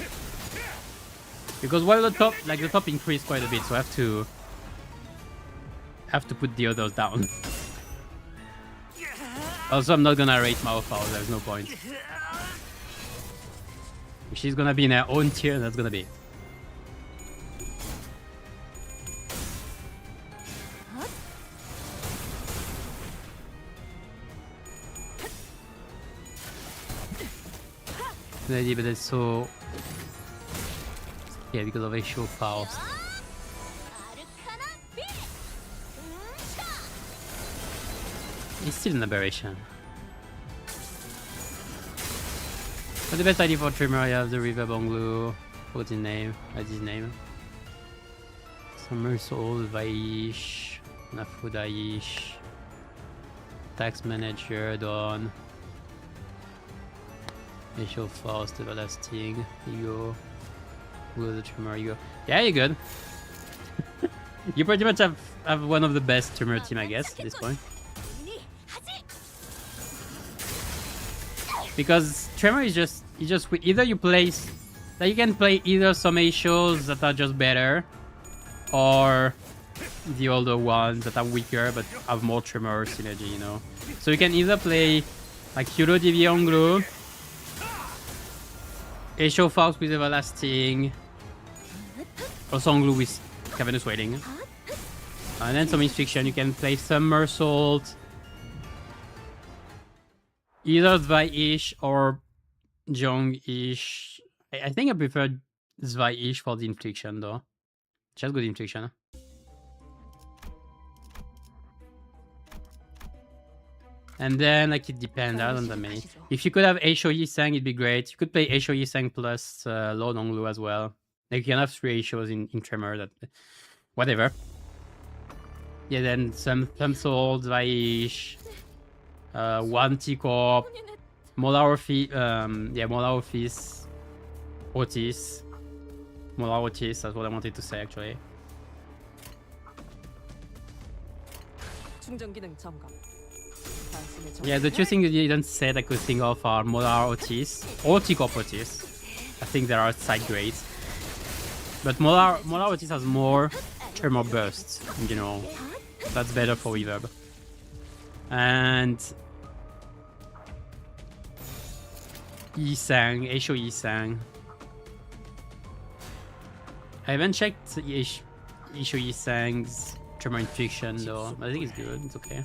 Because while the top, like the top increased quite a bit, so I have to put the others down. Also, I'm not gonna rate Maofao, there's no point. If she's gonna be in her own tier, that's gonna be it. The idea, but it's so... Yeah, because of a show Faust. It's still an aberration. But the best idea for Trimmer, I have the River Bonglu. What's his name? What's his name? Somersault, Vaish, Nafudaish, Tax Manager, Dawn, Initial Faust, Everlasting, Ego, Blue the Trimmer, Ego. Yeah, you're good. You pretty much have one of the best Trimmer team, I guess, at this point. Because Tremor is just either you place, like you can play either some A shows that are just better, or the older ones that are weaker but have more tremor synergy, you know. So you can either play like Hero Divionglu, Echo Fox with Everlasting, or Songlu with Cavernous Wailing. And then some Infliction, you can play Somersault, either Zwei-ish or Jong-ish. I think I prefer Zwei-ish for the Infliction though. Just good Infliction. And then like it depends, I don't know many. If you could have Eisho Yisang, it'd be great. You could play Eisho Yisang plus Lord Onglu as well. Like you can have 3 Eishos in Tremor, that whatever. Yeah, then some Sword, Zwei-ish, 1 T-Corp, Molar Office, Otis. Molar Otis, that's what I wanted to say actually. 충전 기능 점검. Yeah, the 2 things you didn't say that I could think of are Molar Otis or T-Corp Otis. I think there are side grades. But Molar Otis has more Tremor bursts in general. That's better for reverb. And Yisang, Eisho Yisang. I haven't checked Eisho Yisang's Tremor Infliction though. I think it's good, it's okay.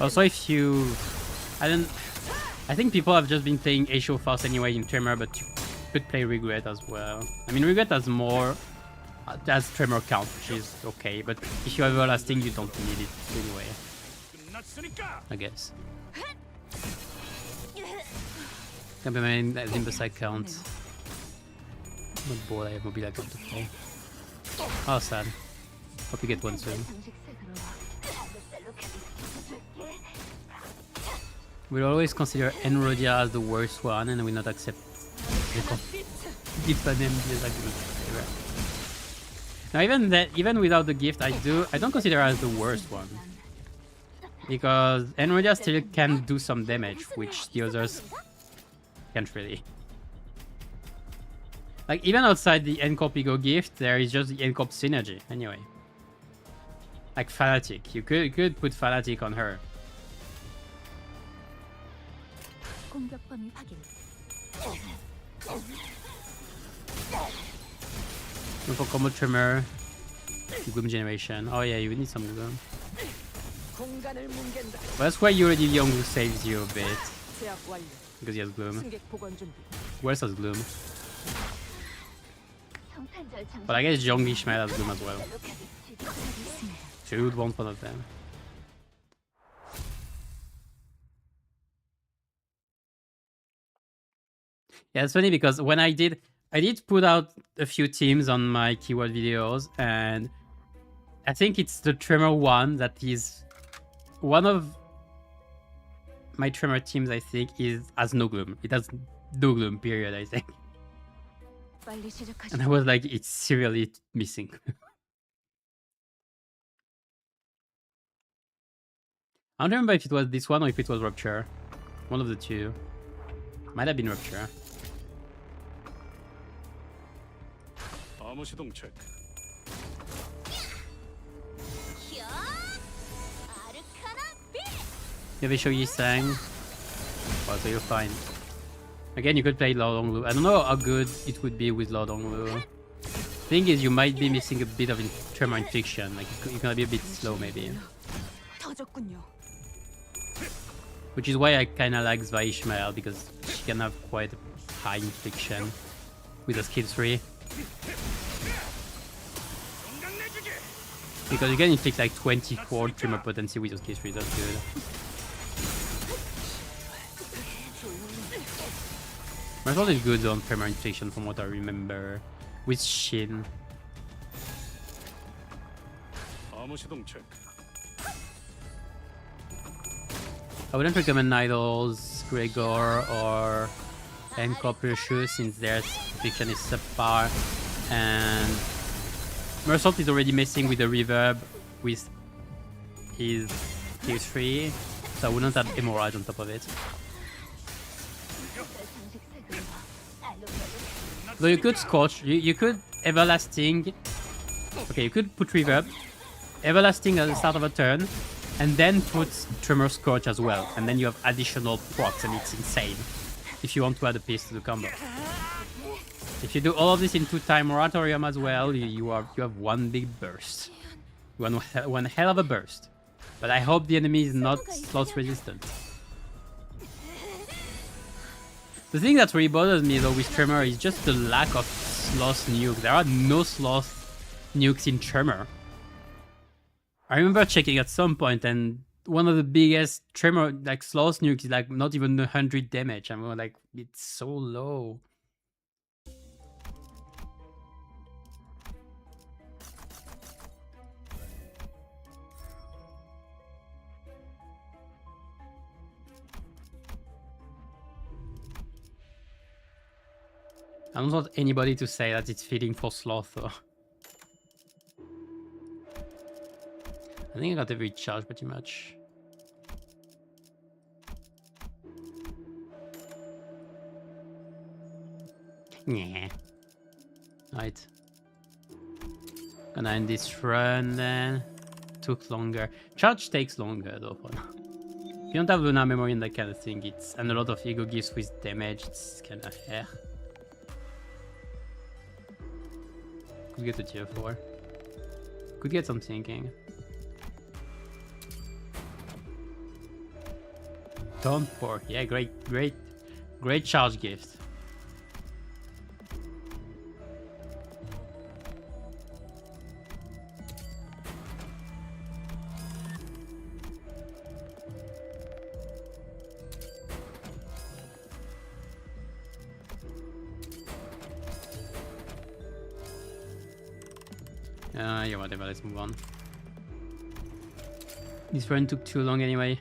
Also, if you... I think people have just been playing Eisho Force anyway in Tremor, but you could play Regret as well. I mean, Regret has more... has Tremor count, which is okay, but if you have Everlasting, you don't need it anyway. I guess. Can be my Limbus account. Not bored, I have mobile account to play. Oh, sad. Hope you get one soon. We'll always consider Enrodia as the worst one, and we not accept the gift an MD as a good flavor. Now, even without the gift, I don't consider her as the worst one, because Enrodia still can do some damage, which the others can't really. Like even outside the Ncorp Ego gift, there is just the Ncorp synergy anyway. Like Fanatic, you could put Fanatic on her. For combo Tremor, Gloom Generation. Oh yeah, you would need some Gloom. But that's why Yuri Young saves you a bit. Because he has Gloom. Who else has Gloom? But I guess Jong Ishmael has Gloom as well. So you would want one of them. Yeah, it's funny because when I did put out a few teams on my keyword videos, and I think it's the Tremor one that is one of my Tremor teams. I think has no Gloom. It has no Gloom. Period. I think. And I was like, it's serially missing. I don't remember if it was this one or if it was Rupture. One of the two. Might have been Rupture. Yeah, they show you sang. Well, so you're fine. Again, you could play Lord Onglu. I don't know how good it would be with Lord Onglu. Thing is, you might be missing a bit of Tremor Infliction. Like, you're gonna be a bit slow, maybe. Which is why I kinda like Zwei-Ishmael, because she can have quite a high Infliction with a skill 3. Because you can inflict like 24 Tremor potency with your skill 3, that's good. Marshall is good on Tremor Infliction from what I remember. With Shin. I wouldn't recommend Idols, Gregor, or Ncorp Precious since their infliction is subpar. And Mersault is already messing with the reverb with his Q3, so I wouldn't add Hemorrhage on top of it. Though you could Scorch, you could Everlasting. Okay, you could put Reverb, Everlasting at the start of a turn, and then put Tremor Scorch as well. And then you have additional procs, and it's insane if you want to add a piece to the combo. If you do all of this in 2-time Moratorium as well, you have one big burst. One hell of a burst. But I hope the enemy is not sloth resistant. The thing that really bothers me though with Tremor is just the lack of sloth nukes. There are no sloth nukes in Tremor. I remember checking at some point and one of the biggest Tremor like sloth nukes is like not even 100 damage. I'm like, it's so low. I don't want anybody to say that it's fitting for sloth though. I think I got every charge pretty much. Yeah. Right. Gonna end this run then. Took longer. Charge takes longer though for now. If you don't have Lunar Memory and that kind of thing, it's and a lot of ego gifts with damage, it's kinda hair. Could get a tier 4. Could get some thinking. Don't pour. Yeah, great charge gift. Yeah, whatever, let's move on. This run took too long anyway.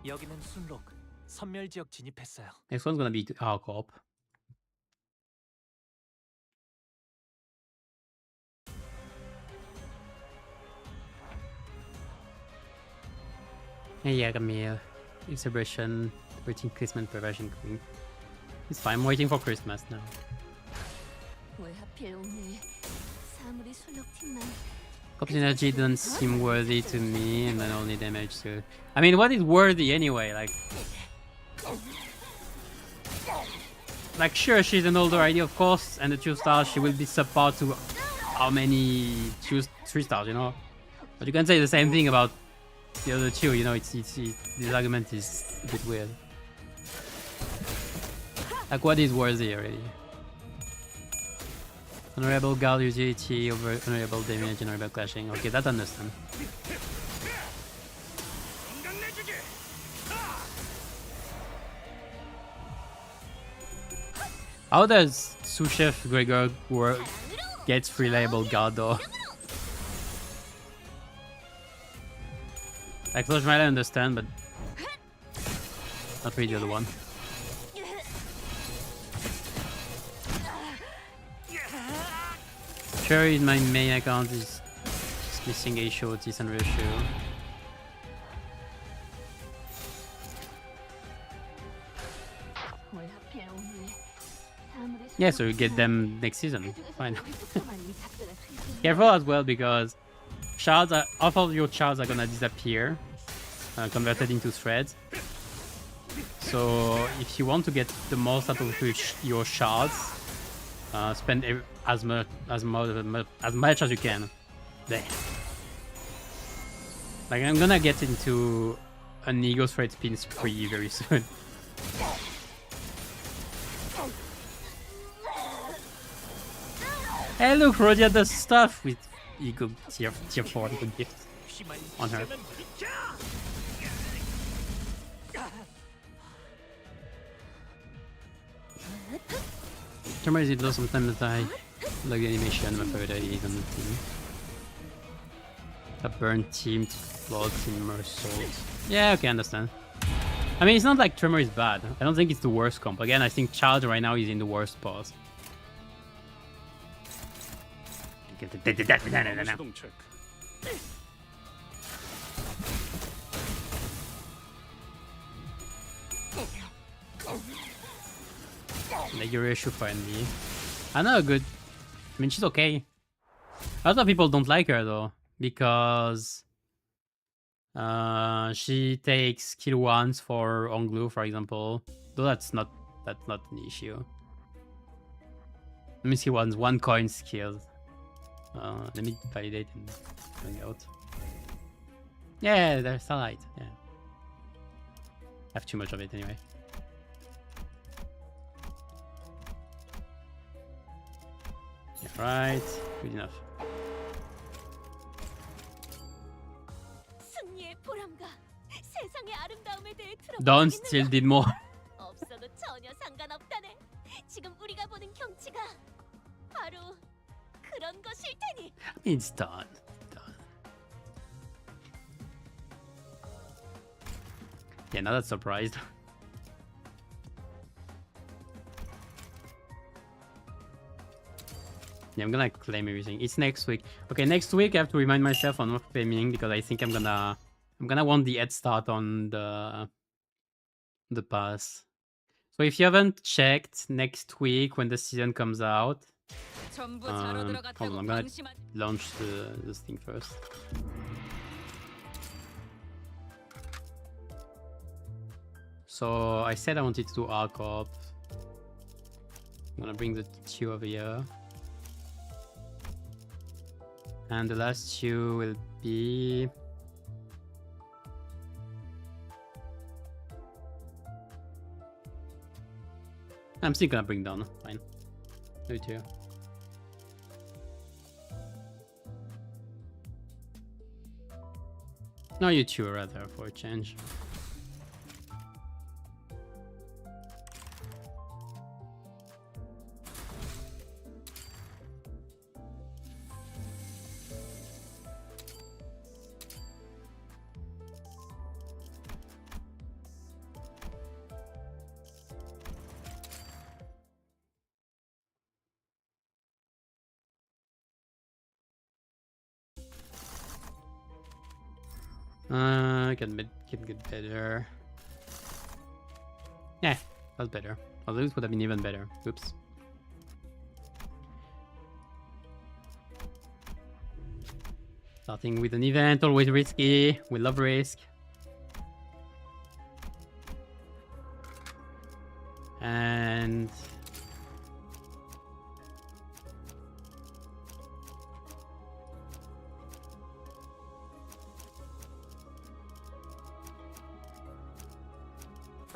여기는 순록. 선멸 지역 진입했어요. Next one's gonna be our co-op. Hey, yeah, Camille. Celebration, waiting Christmas preparation queen. It's fine, I'm waiting for Christmas now. 왜 하필 오늘 사물이 술록팀만 Cop's energy doesn't seem worthy to me, and then only damage to... I mean, what is worthy anyway? Like sure, she's an older ID, of course, and the 2-star, she will be subpar to how many 3-stars, you know? But you can say the same thing about the other two, you know, this argument is a bit weird. Like, what is worthy already? Honorable guard utility over honorable damage, honorable clashing. Okay, that I understand. How does sous chef Gregor get reliable guard though? Like Flush I understand, but not really the other one. Cherry in my main account is just missing a show, decent ratio. Yeah, so you get them next season. Fine. Careful as well because shards are, half of your shards are gonna disappear, converted into threads. So if you want to get the most out of your shards, spend as much as you can. There. Like I'm gonna get into an ego thread spin spree very soon. Hey look, Rodia does stuff with ego tier 4 ego gift on her. Tremor is it though sometimes I like the animation, my favorite ideas on the team. A burnt team to flood in souls. Yeah, okay, I understand. I mean, it's not like Tremor is bad. I don't think it's the worst comp. Again, I think Charge right now is in the worst spot. Regular issue for MD. I know good. I mean, she's okay. A lot of people don't like her though because she takes skill 1s for on glue, for example. Though that's not an issue. Let me see one coin skills. Let me validate and bring out. Yeah, there's Starlight. Yeah, I have too much of it anyway. Yeah, right, good enough. 승리의 보람과 세상의 아름다움에 대해 Dawn still did more. 없어도 전혀 상관없다네. 지금 우리가 보는 경치가 바로 그런 것일 테니. It's done. Yeah, not that surprised. Yeah, I'm gonna claim everything. It's next week. Okay, next week I have to remind myself on not claiming because I think I'm gonna want the head start on the pass. So if you haven't checked, next week when the season comes out, hold on, I'm gonna launch this thing first. So I said I wanted to do arc op. I'm gonna bring the two over here. And the last two will be... I'm still gonna bring down, fine. Do it here. No, you two rather for a change. Can get better. Yeah, that's better. Although this would have been even better. Oops. Starting with an event, always risky. We love risk. And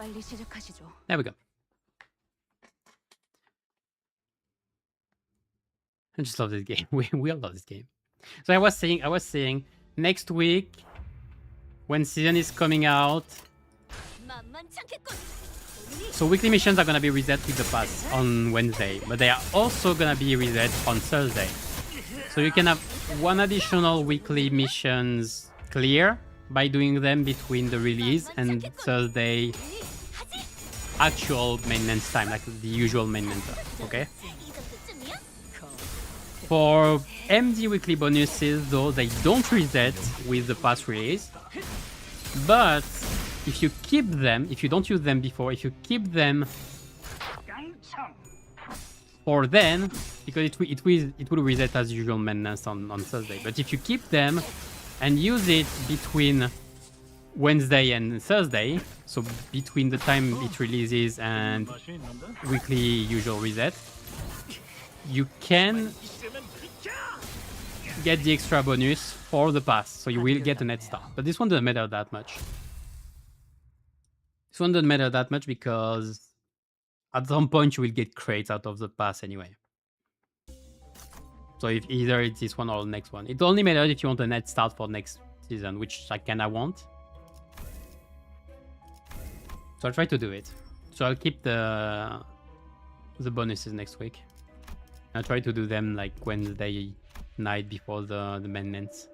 빨리 시작하시죠. there we go. I just love this game. We all love this game. So I was saying next week when season is coming out. So weekly missions are gonna be reset with the pass on Wednesday, but they are also gonna be reset on Thursday. So you can have one additional weekly missions clear by doing them between the release and Thursday actual maintenance time, like the usual maintenance time, okay? For MD weekly bonuses, though, they don't reset with the past release. But if you keep them, if you don't use them before, if you keep them for then, because it will reset as usual maintenance on Thursday. But if you keep them and use it between Wednesday and Thursday, so between the time it releases and weekly usual reset, you can get the extra bonus for the pass, so you will get a net start. But this one doesn't matter that much. This one doesn't matter that much because at some point you will get crates out of the pass anyway. So if either it's this one or the next one. It only matters if you want a net start for next season, which I kinda want. So I'll try to do it. So I'll keep the bonuses next week. I'll try to do them like Wednesday night before the maintenance.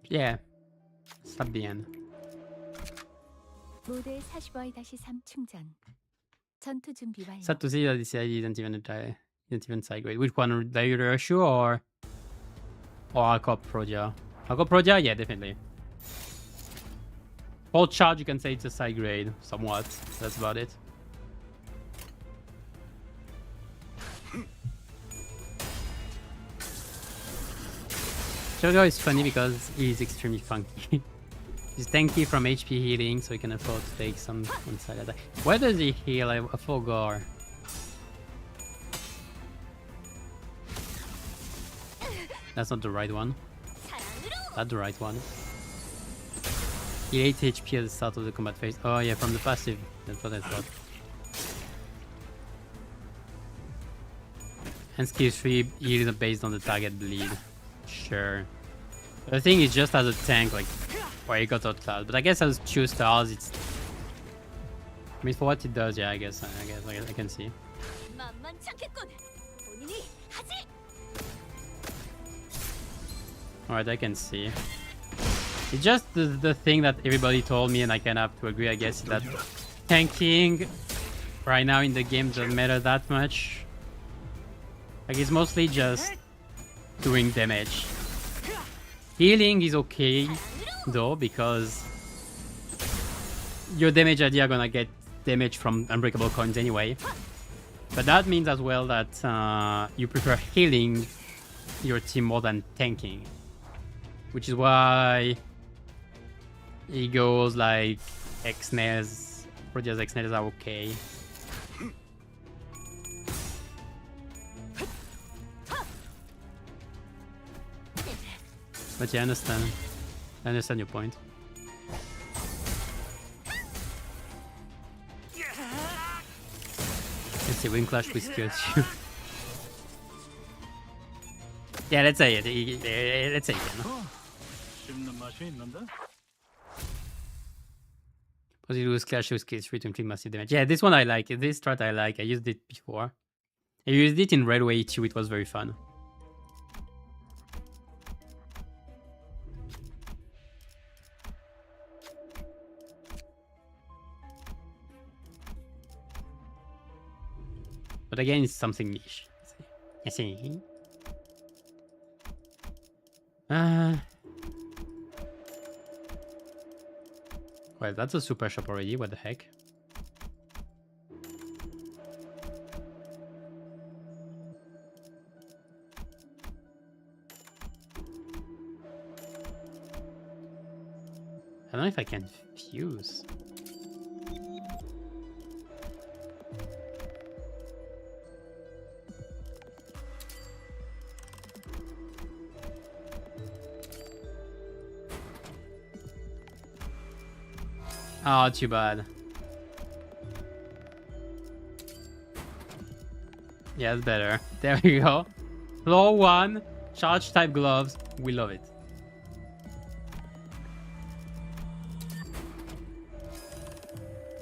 Yeah, it's at the end. 모델 45-3 충전. 전투 준비 완료. Sad to see that this ID didn't even side grade. Which one, the Ratio or Arcop Prodia? I'll go Prodia? Yeah, definitely. Full charge, you can say it's a side grade, somewhat. That's about it. Jojo is funny because he's extremely funky. He's tanky from HP healing, so he can afford to take some one-side attack. Where does he heal? I forgot. That's not the right one. That's the right one. He 8 HP at the start of the combat phase. Oh yeah, from the passive. That's what I thought. And skill 3 heals based on the target bleed. Sure. The thing is just as a tank, like, where he got outclassed. But I guess as 2 stars, it's... I mean, for what it does, yeah, I guess I can see. Alright, I can see. It's just the thing that everybody told me, and I kind of have to agree, I guess, that tanking right now in the game doesn't matter that much. Like, it's mostly just doing damage. Healing is okay, though, because your damage idea are gonna get damage from unbreakable coins anyway. But that means as well that you prefer healing your team more than tanking. Which is why he goes like X-Nails, Prodia's X-Nails are okay. But yeah, I understand. I understand your point. Let's see, Wind Clash with skills. Yeah, let's say it. Let's say it. Because you lose Clash with skills 3 to inflict massive damage. Yeah, this one I like. This strat I like. I used it before. I used it in Railway 2. It was very fun. But again, it's something niche. I see. Well, that's a super shop already. What the heck? I don't know if I can fuse. Oh, too bad. Yeah, it's better. There we go. Floor 1, charge type gloves. We love it.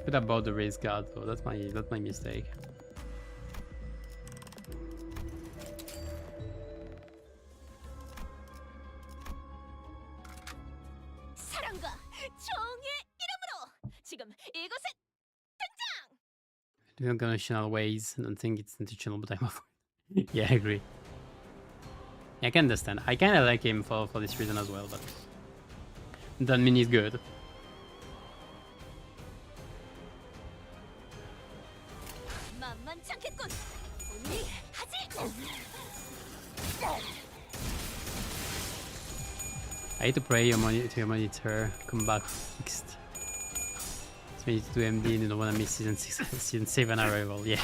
Could have bought the race guard though. That's my mistake. Unconventional ways. I don't think it's intentional, but I'm off. Yeah, I agree. I can understand. I kind of like him for this reason as well, but doesn't mean he's good. I hate to pray your monitor come back fixed. So we need to do MD and you don't want to miss season 6, season 7 arrival. Yeah.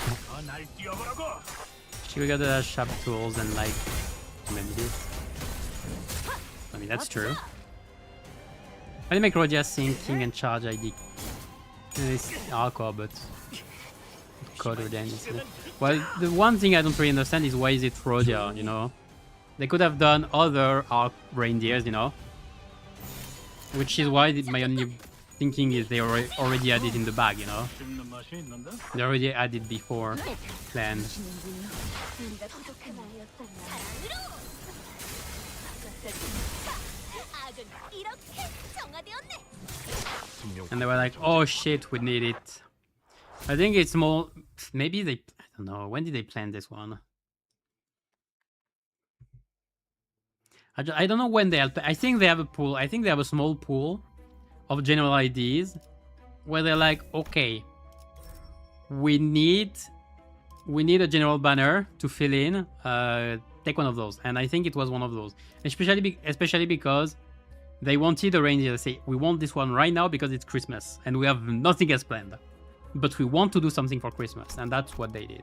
Should we got the sharp tools and like maybe this? I mean that's true. I make Rodia sinking and charge ID. It's hardcore, but coder then. Well, the one thing I don't really understand is why is it Rodia, you know? They could have done other arc reindeers, you know? Which is why my only thinking is they already had it in the bag, you know? They already had it before planned. And they were like, oh shit, we need it. I think it's more, maybe they, I don't know, when did they plan this one? I don't know when they'll play. I think they have a pool. I think they have a small pool of general IDs where they're like, okay, we need a general banner to fill in. Take one of those. And I think it was one of those. Especially because they wanted a reindeer to say, we want this one right now because it's Christmas and we have nothing else planned. But we want to do something for Christmas, and that's what they did.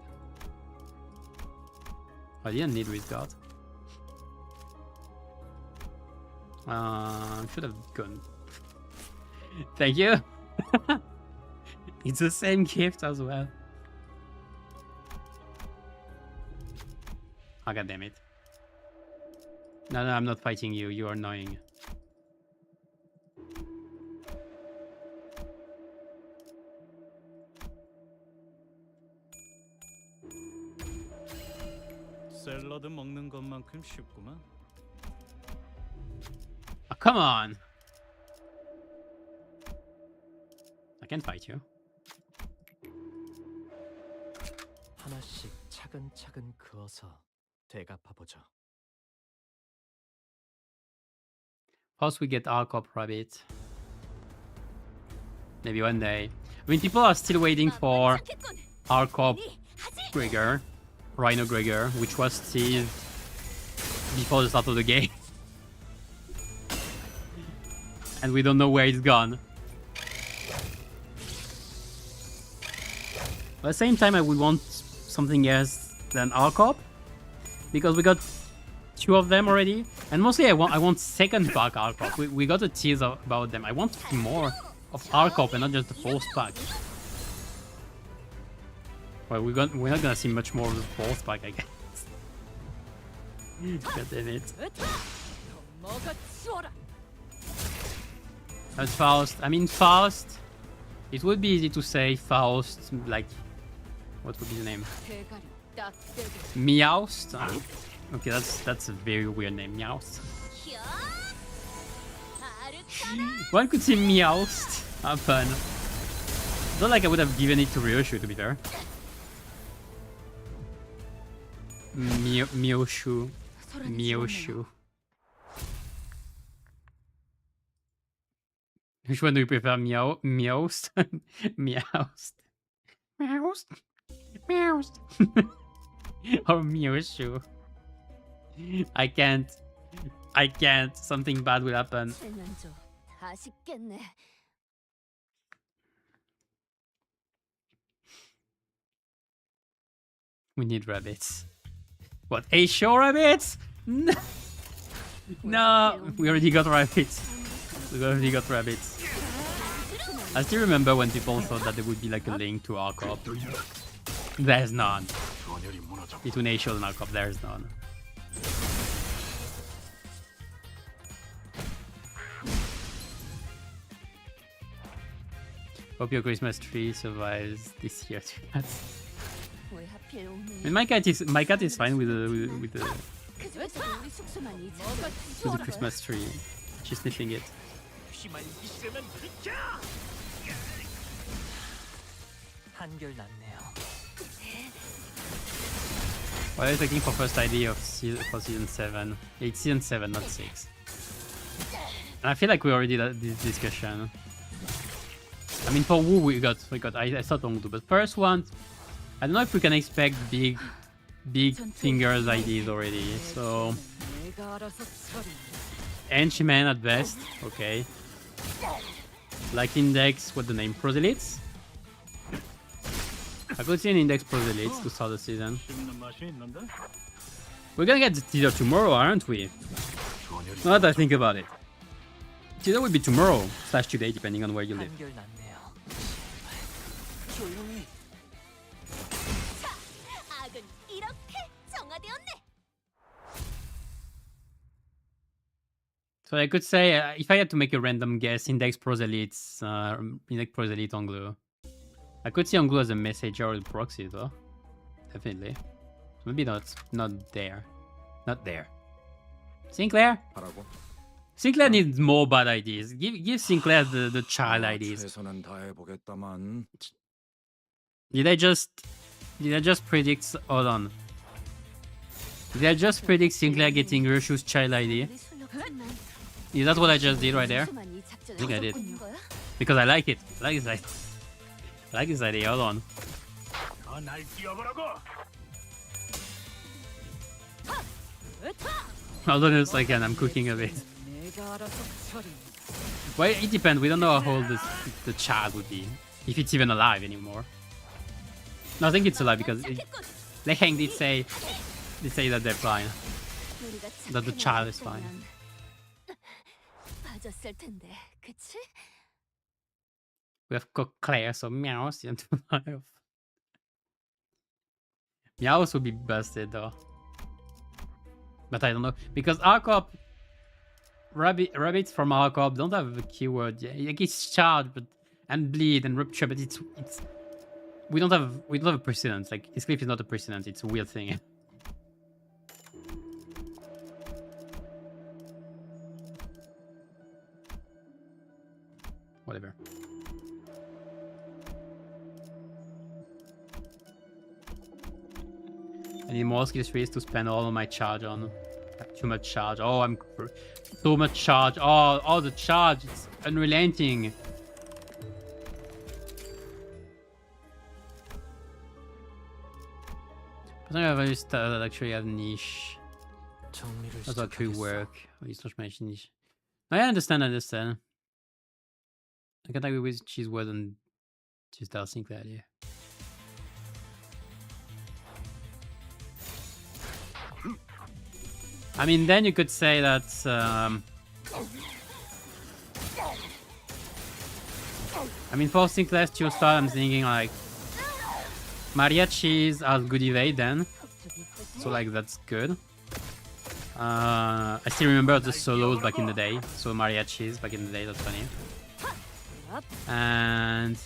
I didn't need Risk Guard. Should have gone. Thank you. It's the same gift as well. Oh, God damn it. No, I'm not fighting you. You are annoying. 샐러드 먹는 것만큼 쉽구만. Oh, come on. I can fight you. 하나씩 차근차근 그어서 되갚아 보죠. First we get Arcop Rabbit. Maybe one day. I mean, people are still waiting for Arcop Gregor, Rhino Gregor, which was still before the start of the game. And we don't know where it's gone. At the same time, I would want something else than Arcop, because we got 2 of them already, and mostly I want second pack Arcop. We got a tease about them. I want more of Arcop and not just the fourth pack. Well, we're not gonna see much more of the fourth pack, I guess. God damn it. That's Faust. I mean, Faust. It would be easy to say Faust, like, what would be the name? Meowst? Okay, that's a very weird name, Meowst. One could say Meowst happen. Not like I would have given it to Ryoshu, to be fair. Myoshu. Myoshu. Which one do you prefer? Meowst? Meowst. Meowst? Meowst. Or Myoshu. I can't. Something bad will happen. We need rabbits. What? A-show rabbits? No. No, we already got rabbits. I still remember when people thought that there would be like a link to Arcop. There's none. Between A-show and Arcop, there's none. Hope your Christmas tree survives this year. I mean, my cat is fine with the Christmas tree. She's sniffing it. Why are you looking for first ID of season 7? It's season 7, not 6. And I feel like we already had this discussion. I mean, for Wu we got I thought Ongdu, but first one, I don't know if we can expect big fingers IDs already. So Henchman at best, okay. Like Index, what the name? Proselytes? I could see an Index Proselytes to start the season. We're gonna get the teaser tomorrow, aren't we? Now that I think about it. Teaser will be tomorrow / today, depending on where you live. So I could say, if I had to make a random guess, Index Proselytes, Index Proselyte Anglo. I could see Anglo as a messenger or a proxy though. Definitely. Maybe not there. Not there. Sinclair? Sinclair needs more bad ideas. Give Sinclair the child ideas. Did I just predict? Hold on. Did I just predict Sinclair getting Urshu's child ID? Is that what I just did right there? I think I did. Because I like it. I like this idea. I like this idea. Hold on. Hold on a second, I'm cooking a bit. Well, it depends. We don't know how old the child would be. If it's even alive anymore. No, I think it's alive because Leheng did say that they're fine. That the child is fine. We have got Claire, so Meows. Meows would be busted though. But I don't know. Because Arcop, rabbits from Arcop don't have a keyword. Like it's charged but and bleed and rupture, but it's we don't have a precedent. Like his clip is not a precedent, it's a weird thing. Whatever. I need more skill trees to spend all of my charge on. I have too much charge. Oh, I'm so much charge. Oh, the charge. It's unrelenting. I think I've used that actually have niche. That's what could work. It's not much niche. I understand. I can agree with cheese word and just I'll think that, yeah. I mean, then you could say that I mean, for Sinclair to start, I'm thinking like mariachis are good evade then, so like that's good. I still remember the solos back in the day, so mariachis back in the day, that's funny. And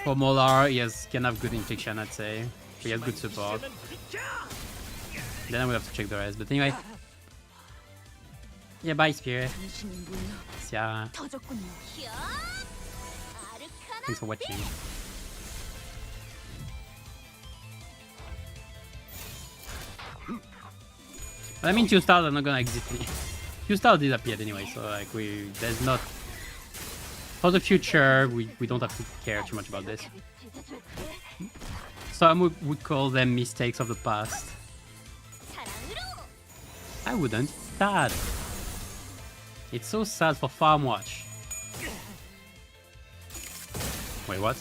for Molar, he can have good infliction, I'd say. He has good support. Then I would have to check the rest. But anyway. Yeah, bye, Spirit. Yeah. Thanks for watching. But I mean, 2 stars are not gonna exist. 2 stars disappeared anyway, so like there's not. For the future, we don't have to care too much about this. Some would call them mistakes of the past. I wouldn't. Sad. It's so sad for Farmwatch. Wait, what?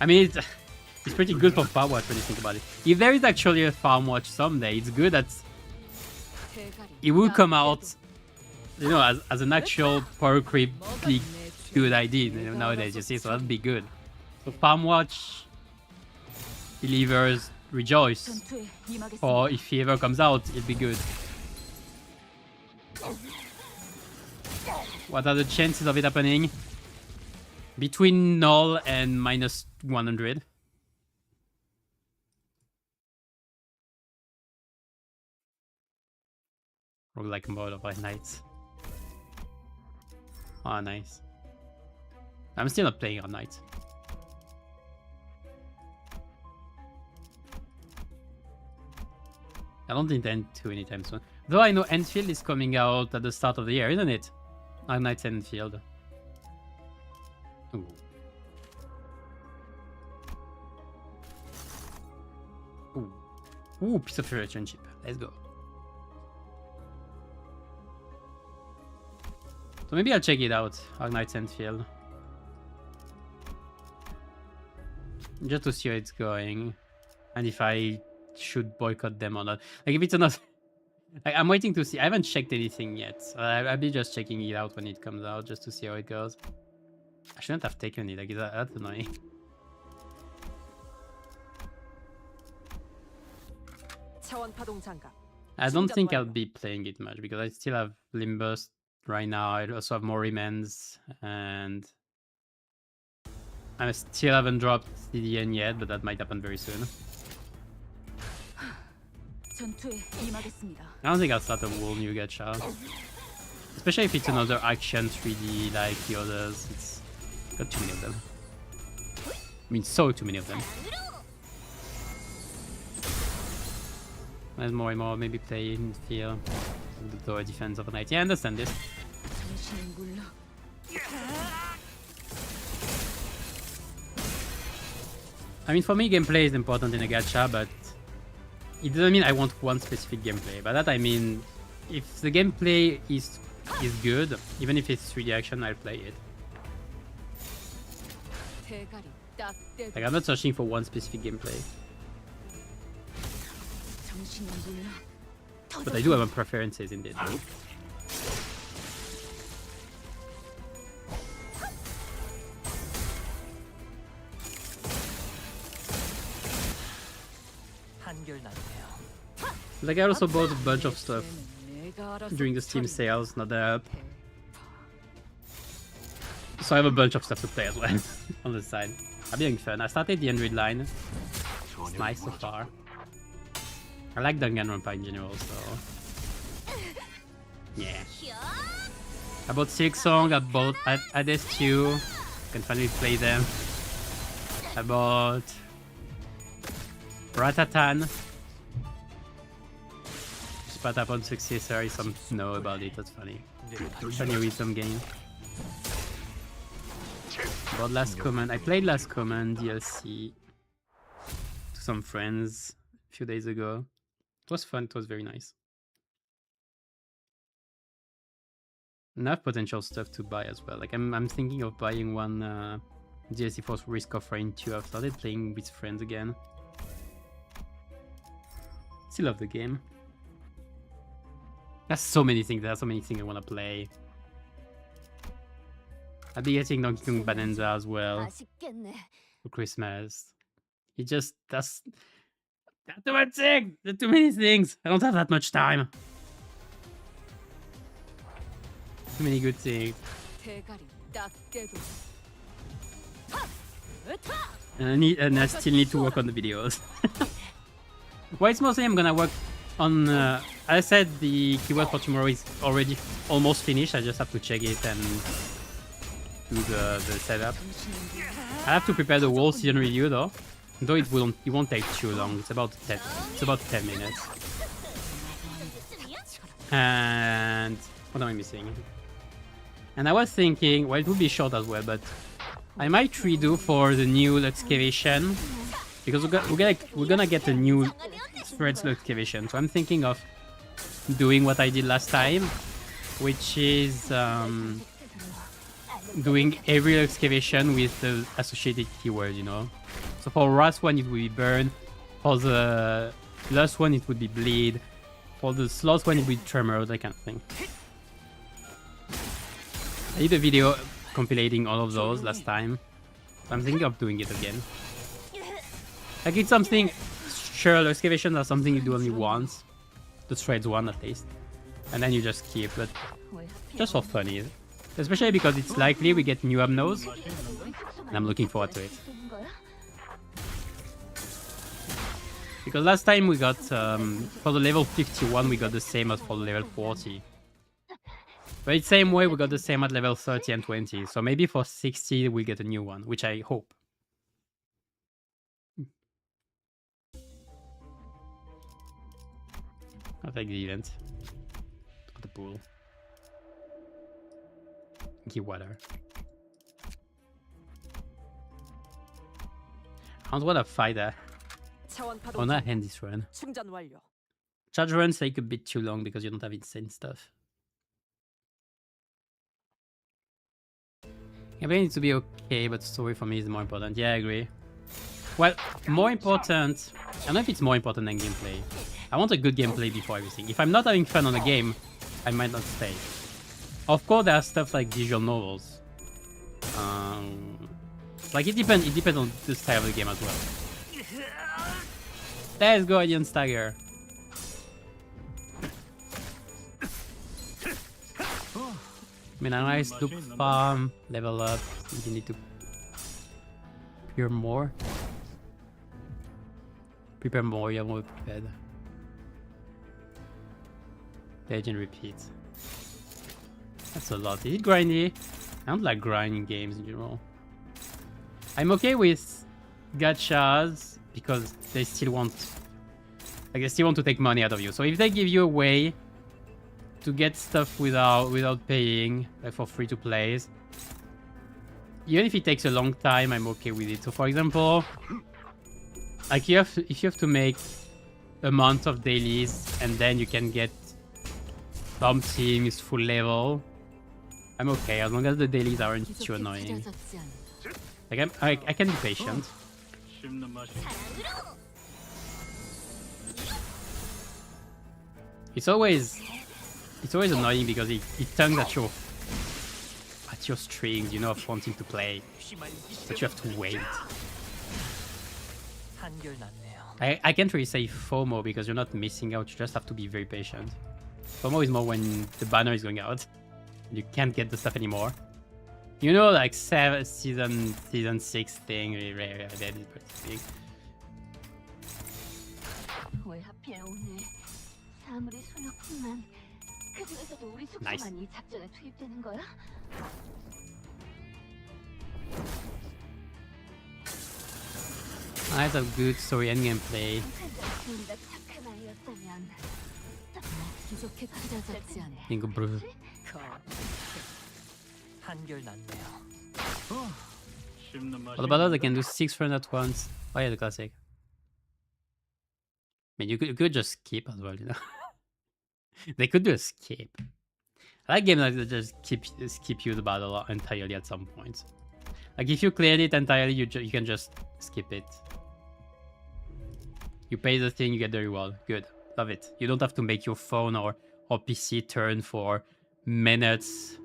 I mean, it's pretty good for Farmwatch when you think about it. If there is actually a Farmwatch someday, it's good that it will come out, you know, as an actual power creep league good idea, you know, nowadays, you see, so that'd be good. So Farmwatch believers rejoice, or if he ever comes out, it'll be good. What are the chances of it happening? Between null and minus 100. Roguelike mode of White Knights. Oh, nice. I'm still not playing on Knights. I don't intend to anytime soon. Though I know Enfield is coming out at the start of the year, isn't it? Knights Enfield. Ooh. Ooh. Ooh, piece of relationship. Let's go. So maybe I'll check it out, Knights Enfield. Just to see how it's going. And if I should boycott them or not. Like if it's not... Like, I'm waiting to see. I haven't checked anything yet. So I'll be just checking it out when it comes out, just to see how it goes. I shouldn't have taken it. Like, that's annoying. I don't think I'll be playing it much because I still have Limbus right now. I also have more remains, and I still haven't dropped CDN yet, but that might happen very soon. I don't think I'll start a whole new gacha. Especially if it's another action 3D like the others. It's got too many of them. I mean, so too many of them. There's more and more, maybe play in field. The tower defense overnight. Yeah, I understand this. 정신은 물러. I mean, for me, gameplay is important in a gacha, but it doesn't mean I want one specific gameplay. By that I mean, if the gameplay is good, even if it's 3D action, I'll play it. 대가리 딱 떼고. Like, I'm not searching for one specific gameplay, 정신은 물러. but I do have preferences in it. 한결같네요. Like, I also bought a bunch of stuff 내가 알아서 during the Steam 처리. sales, not up. 대파. So I have a bunch of stuff to play as well on the side. I'm having fun. I started the Android line. It's nice so far. I like Danganronpa in general, so yeah. I bought Silksong, I bought ADS2. Can finally play them. I bought Ratatan. Patapon successor is some know about it, that's funny. Funny with some game. About Last Command. I played Last Command DLC to some friends a few days ago. It was fun, it was very nice. Enough potential stuff to buy as well. Like I'm thinking of buying one DLC for Risk of Rain 2. I've started playing with friends again. Still love the game. There's so many things. There's so many things I want to play. I'll be getting Donkey Kong Bonanza as well 맛있겠네. for Christmas. It just that's too much things. There's too many things. I don't have that much time. Too many good things. 대가리 딱 떼고. And I still need to work on the videos. Well, it's mostly I'm gonna work on. I said the keyword for tomorrow is already almost finished. I just have to check it and do the setup. I have to prepare the whole season review though. Though it won't take too long. It's about 10 minutes. And what am I missing? And I was thinking, well, it would be short as well, but I might redo for the new excavation because we're gonna get a new threads excavation. So I'm thinking of doing what I did last time, which is doing every excavation with the associated keyword, you know. So for last one it would be burn, for the last one it would be bleed, for the slot one it would be tremor, that kind of thing. I did a video compilating all of those last time. I'm thinking of doing it again. Like it's something, sure, the excavations are something you do only once. The threads one at least. And then you just keep, but just for funny. Especially because it's likely we get new abnos. And I'm looking forward to it. Because last time we got, for the level 51 we got the same as for the level 40. But it's the same way we got the same at level 30 and 20. So maybe for 60 we'll get a new one, which I hope. I'll take the event. Or the pool. Give water. I don't want to fight that. 차원파도 Oh, not end this run. 충전 완료. Charge runs take a bit too long because you don't have insane stuff. Gameplay needs to be okay, but story for me is more important. Yeah, I agree. Well, more important... I don't know if it's more important than gameplay. I want a good gameplay before everything. If I'm not having fun on a game, I might not stay. Of course, there are stuff like visual novels. Like it depends on the style of the game as well. Let's go, Alien Stagger. Mineralize, loop farm, level up. You need to prepare more. Prepare more, you're more prepared. Page and repeat. That's a lot. Is it grindy? I don't like grinding games in general. I'm okay with gachas because they still want to take money out of you. So if they give you a way to get stuff without paying, like for free to plays, even if it takes a long time, I'm okay with it. So for example, like if you have to make a month of dailies and then you can get some teams full level, I'm okay as long as the dailies aren't too annoying. Like I can be patient. 씹는 맛이 사랑으로. It's always annoying because it tugs at your strings, you know, of wanting to play, but you have to wait. 한결났네요. I can't really say FOMO because you're not missing out, you just have to be very patient. FOMO is more when the banner is going out. You can't get the stuff anymore. You know, like season 6 thing, that is pretty big. 왜 하필 오늘 사물이 소녀뿐만 그 중에서도 우리 Nice. 숙소만 이 작전에 투입되는 거야? That's a good story and gameplay. 우리가 착한 아이였다면 부족해 부자잡지 않아. Think of Bruce. 한결났네요. 씹는 맛이 What about us? I can do 6 runs at once. Oh yeah, the classic. I mean, you could just skip as well, you know. They could do a skip. I like games like that just skip you the battle entirely at some point. Like if you cleared it entirely, you can just skip it. You pay the thing, you get the reward. Good, love it. You don't have to make your phone or PC turn for minutes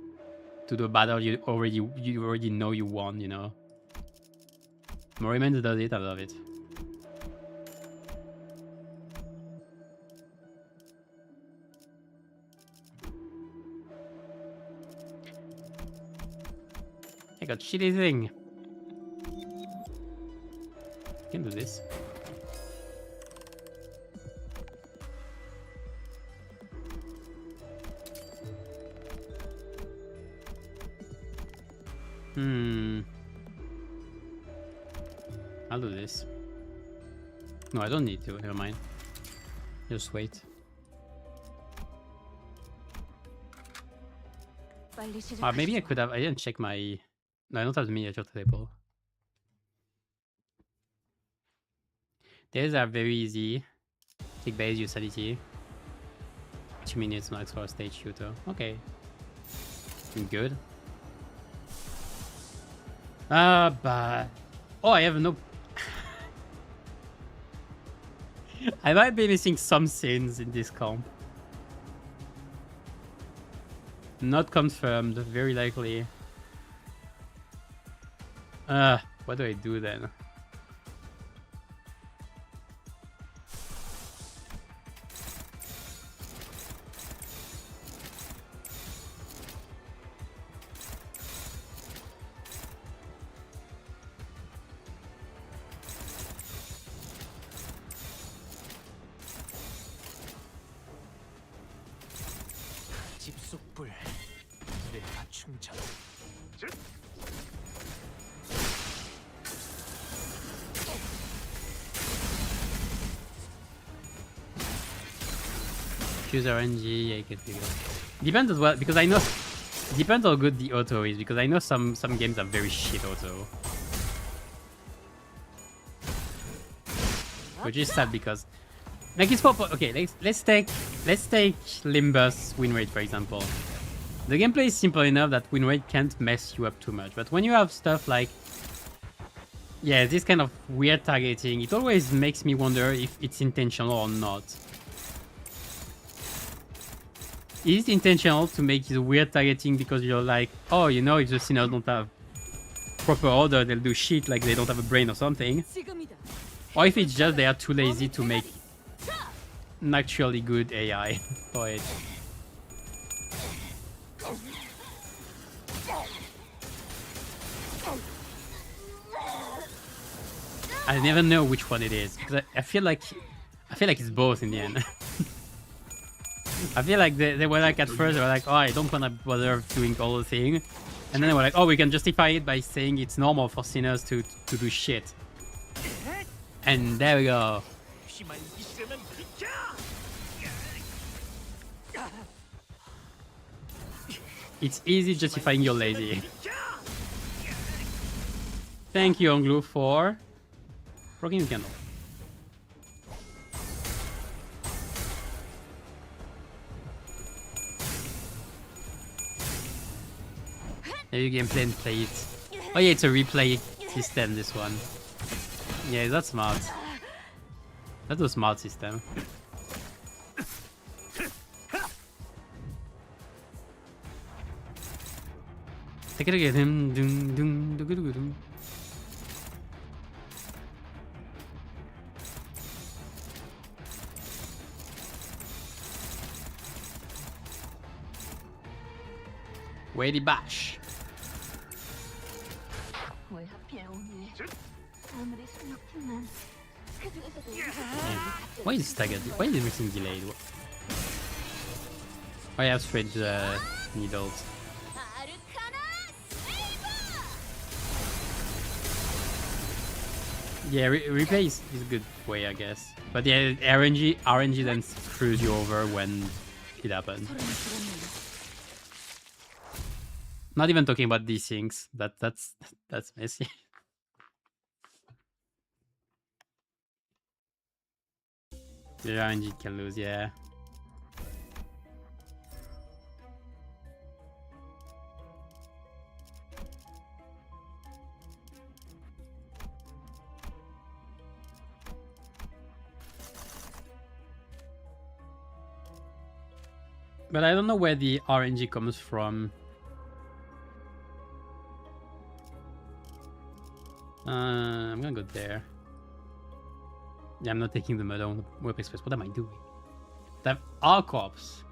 to the battle you already know you won. You know. Merriment does it. I love it. I got shitty thing. I can do this. I'll do this. No, I don't need to. Never mind. Just wait. Maybe I could have. I didn't check my. No, I don't have the miniature table. These are very easy. Take base, use sanity. 2 minutes max for a stage shooter. Okay. Good. But... Oh, I have no... I might be missing some scenes in this comp. Not confirmed, very likely. What do I do then? 집속불 내가 충전. Choose RNG, I can figure out. Depends as well, because I know... Depends how good the auto is, because I know some games are very shit auto. Which is sad because... Like it's for... Okay, let's take Limbus win rate, for example. The gameplay is simple enough that win rate can't mess you up too much, but when you have stuff like... Yeah, this kind of weird targeting, it always makes me wonder if it's intentional or not. Is it intentional to make this weird targeting because you're like, oh, you know, if the sinners don't have proper order, they'll do shit like they don't have a brain or something? Or if it's just they are too lazy to make an actually good AI for it. I never know which one it is, because I feel like it's both in the end. I feel like they were like, at first they were like, oh, I don't want to bother doing all the thing, and then they were like, oh, we can justify it by saying it's normal for sinners to do shit. And there we go. 휘말리기 싫으면 비켜! It's easy justifying you're lazy. Thank you, Onglu, for rocking the candle. Maybe gameplay and play it. Oh yeah, it's a replay system, this one. Yeah, that's smart. That's a smart system. Take it again. Weighty bash. 뭘 하필 오늘 아무리 손 높지만 그 중에서도 Why is staggered? Why is everything delayed? I have straight needles. 아르카나 세이버! Yeah, replay is a good way, I guess. But yeah, RNG then screws you over when it happens. Not even talking about these things. That's messy. The RNG can lose, yeah. But I don't know where the RNG comes from. I'm gonna go there. Yeah, I'm not taking the murder on the Web Express. What am I doing? They have R Corps.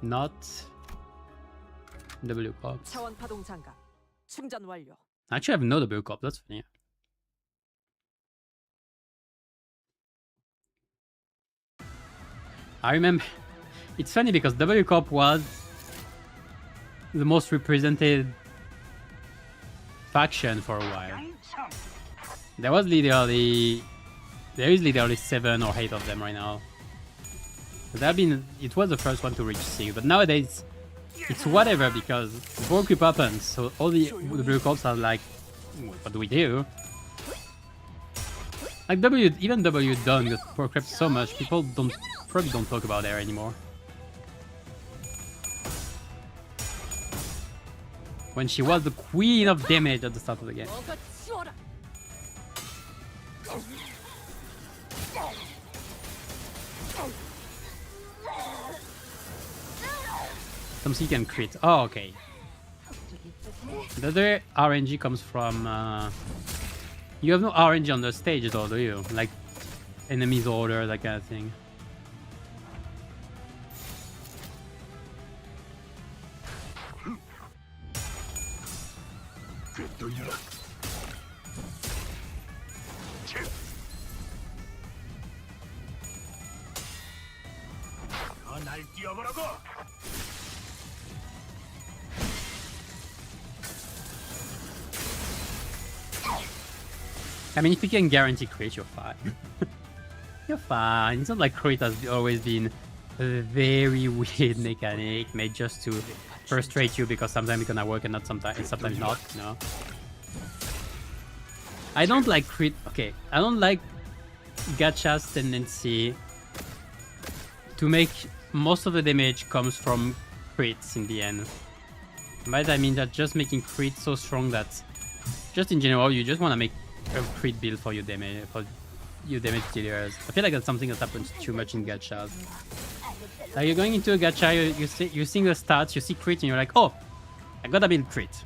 Not W Corps. 차원 파동 장갑 충전 완료. I actually have no W Corps. That's funny. I remember. It's funny because W Corp was the most represented faction for a while. There is literally 7 or 8 of them right now. It was the first one to reach 6, but nowadays it's whatever because war creep happens. So all the Blue Corps are like, what do we do? Like even W done got war crept so much, people probably don't talk about her anymore. When she was the queen of damage at the start of the game. Some C can crit. Oh, okay. The other RNG comes from... You have no RNG on the stage at all, do you? Like, enemies order, that kind of thing. I mean, if you can guarantee crit, you're fine. You're fine. It's not like crit has always been a very weird mechanic made just to frustrate you because sometimes it's gonna work and sometimes not, you know? I don't like crit. Okay, I don't like gacha's tendency to make most of the damage comes from crits in the end. By that I mean that just making crit so strong that just in general you just want to make a crit build for your damage dealers. I feel like that's something that happens too much in gachas. Like you're going into a gacha, you're seeing the stats, you see crit and you're like, oh, I gotta build crit.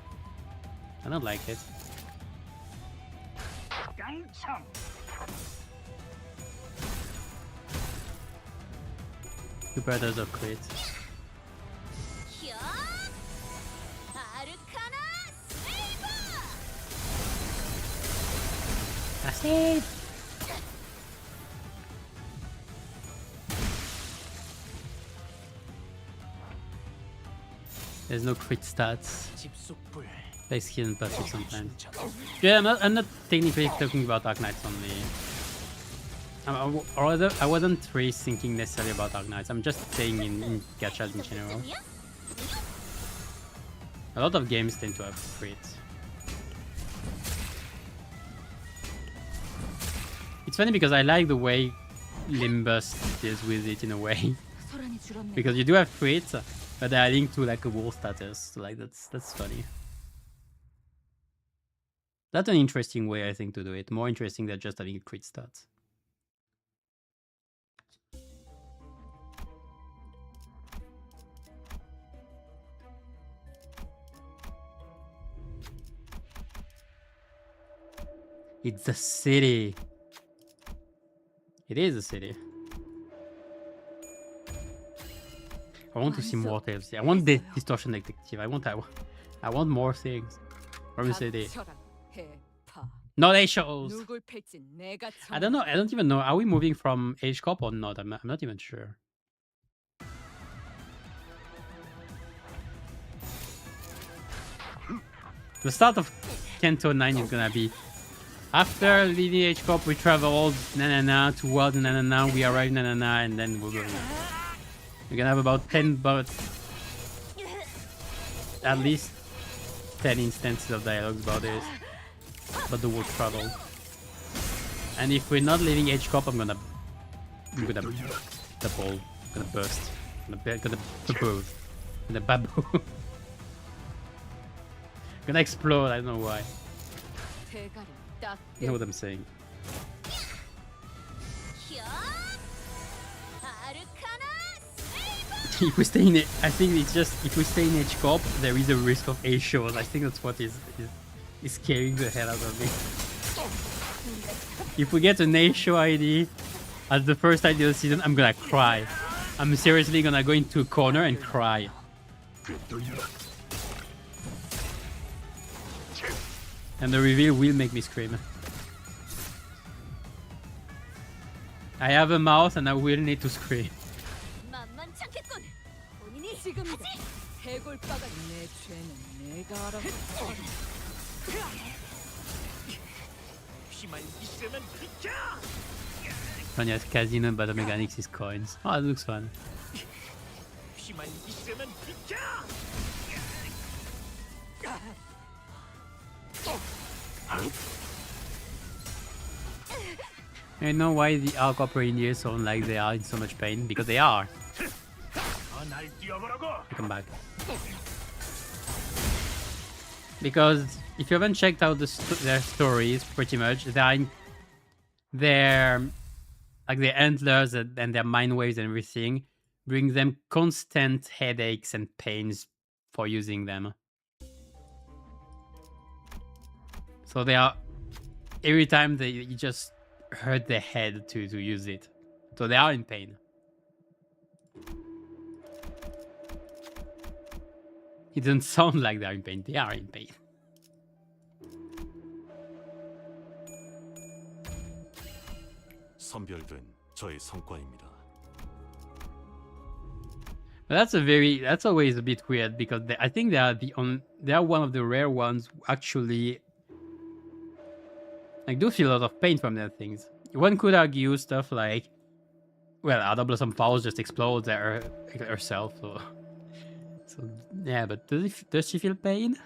I don't like it. Super does a crit. That's it! There's no crit stats. Like skill and passive sometimes. Yeah, I'm not technically talking about Dark Knights only. I wasn't really thinking necessarily about Dark Knights. I'm just saying in gachas in general. A lot of games tend to have crits. It's funny because I like the way Limbus deals with it in a way. Because you do have crits, but they are linked to like a wall status. So like that's funny. That's an interesting way, I think, to do it. More interesting than just having a crit stat. It's a city. It is a city. I want to see more tales. I want the distortion detective. I want more things from the city. Not A shows. I don't know. I don't even know. Are we moving from Age Corp or not? I'm not even sure. The start of Kanto 9 is gonna be after leaving Age Corp, we traveled towards we arrive and then we're going. We're gonna have about 10, but at least 10 instances of dialogues about this, about the world travel. And if we're not leaving Age Corp, I'm gonna double, gonna burst, gonna babu, gonna explode. I don't know why. You know what I'm saying? If we stay in it, I think it's just if we stay in H Corp, there is a risk of A shows. I think that's what is scaring the hell out of me. If we get an A show ID as the first ID of the season, I'm gonna cry. I'm seriously gonna go into a corner and cry. And the reveal will make me scream. I have a mouth and I will need to scream. Sonya's casino battle mechanics is coins. Oh, that looks fun. I know why the Alcop Reindeers sound like they are in so much pain, because they are. Come back. Because if you haven't checked out their stories, pretty much their antlers and their mind waves and everything bring them constant headaches and pains for using them. So they are every time you just hurt their head to use it. So they are in pain. It doesn't sound like they're in pain. They are in pain. 선별된 저의 성과입니다. But that's always a bit weird because I think they are one of the rare ones who actually do feel a lot of pain from their things. One could argue stuff like, well, Ada Blossom Falls just explodes herself. So yeah, but does she feel pain?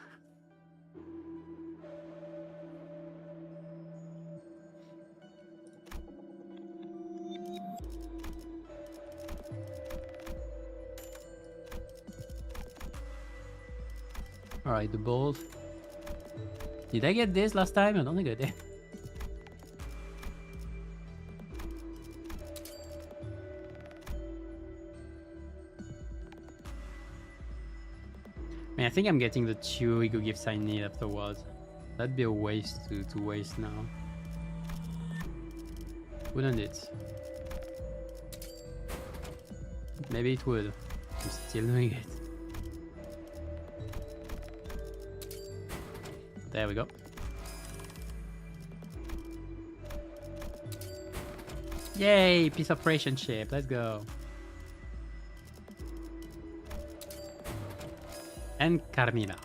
Alright, the balls. Did I get this last time? I don't think I did. I mean, I think I'm getting the 2 ego gifts I need afterwards. That'd be a waste to waste now. Wouldn't it? Maybe it would. I'm still doing it. There we go. Yay! Piece of relationship. Let's go. And Carmina.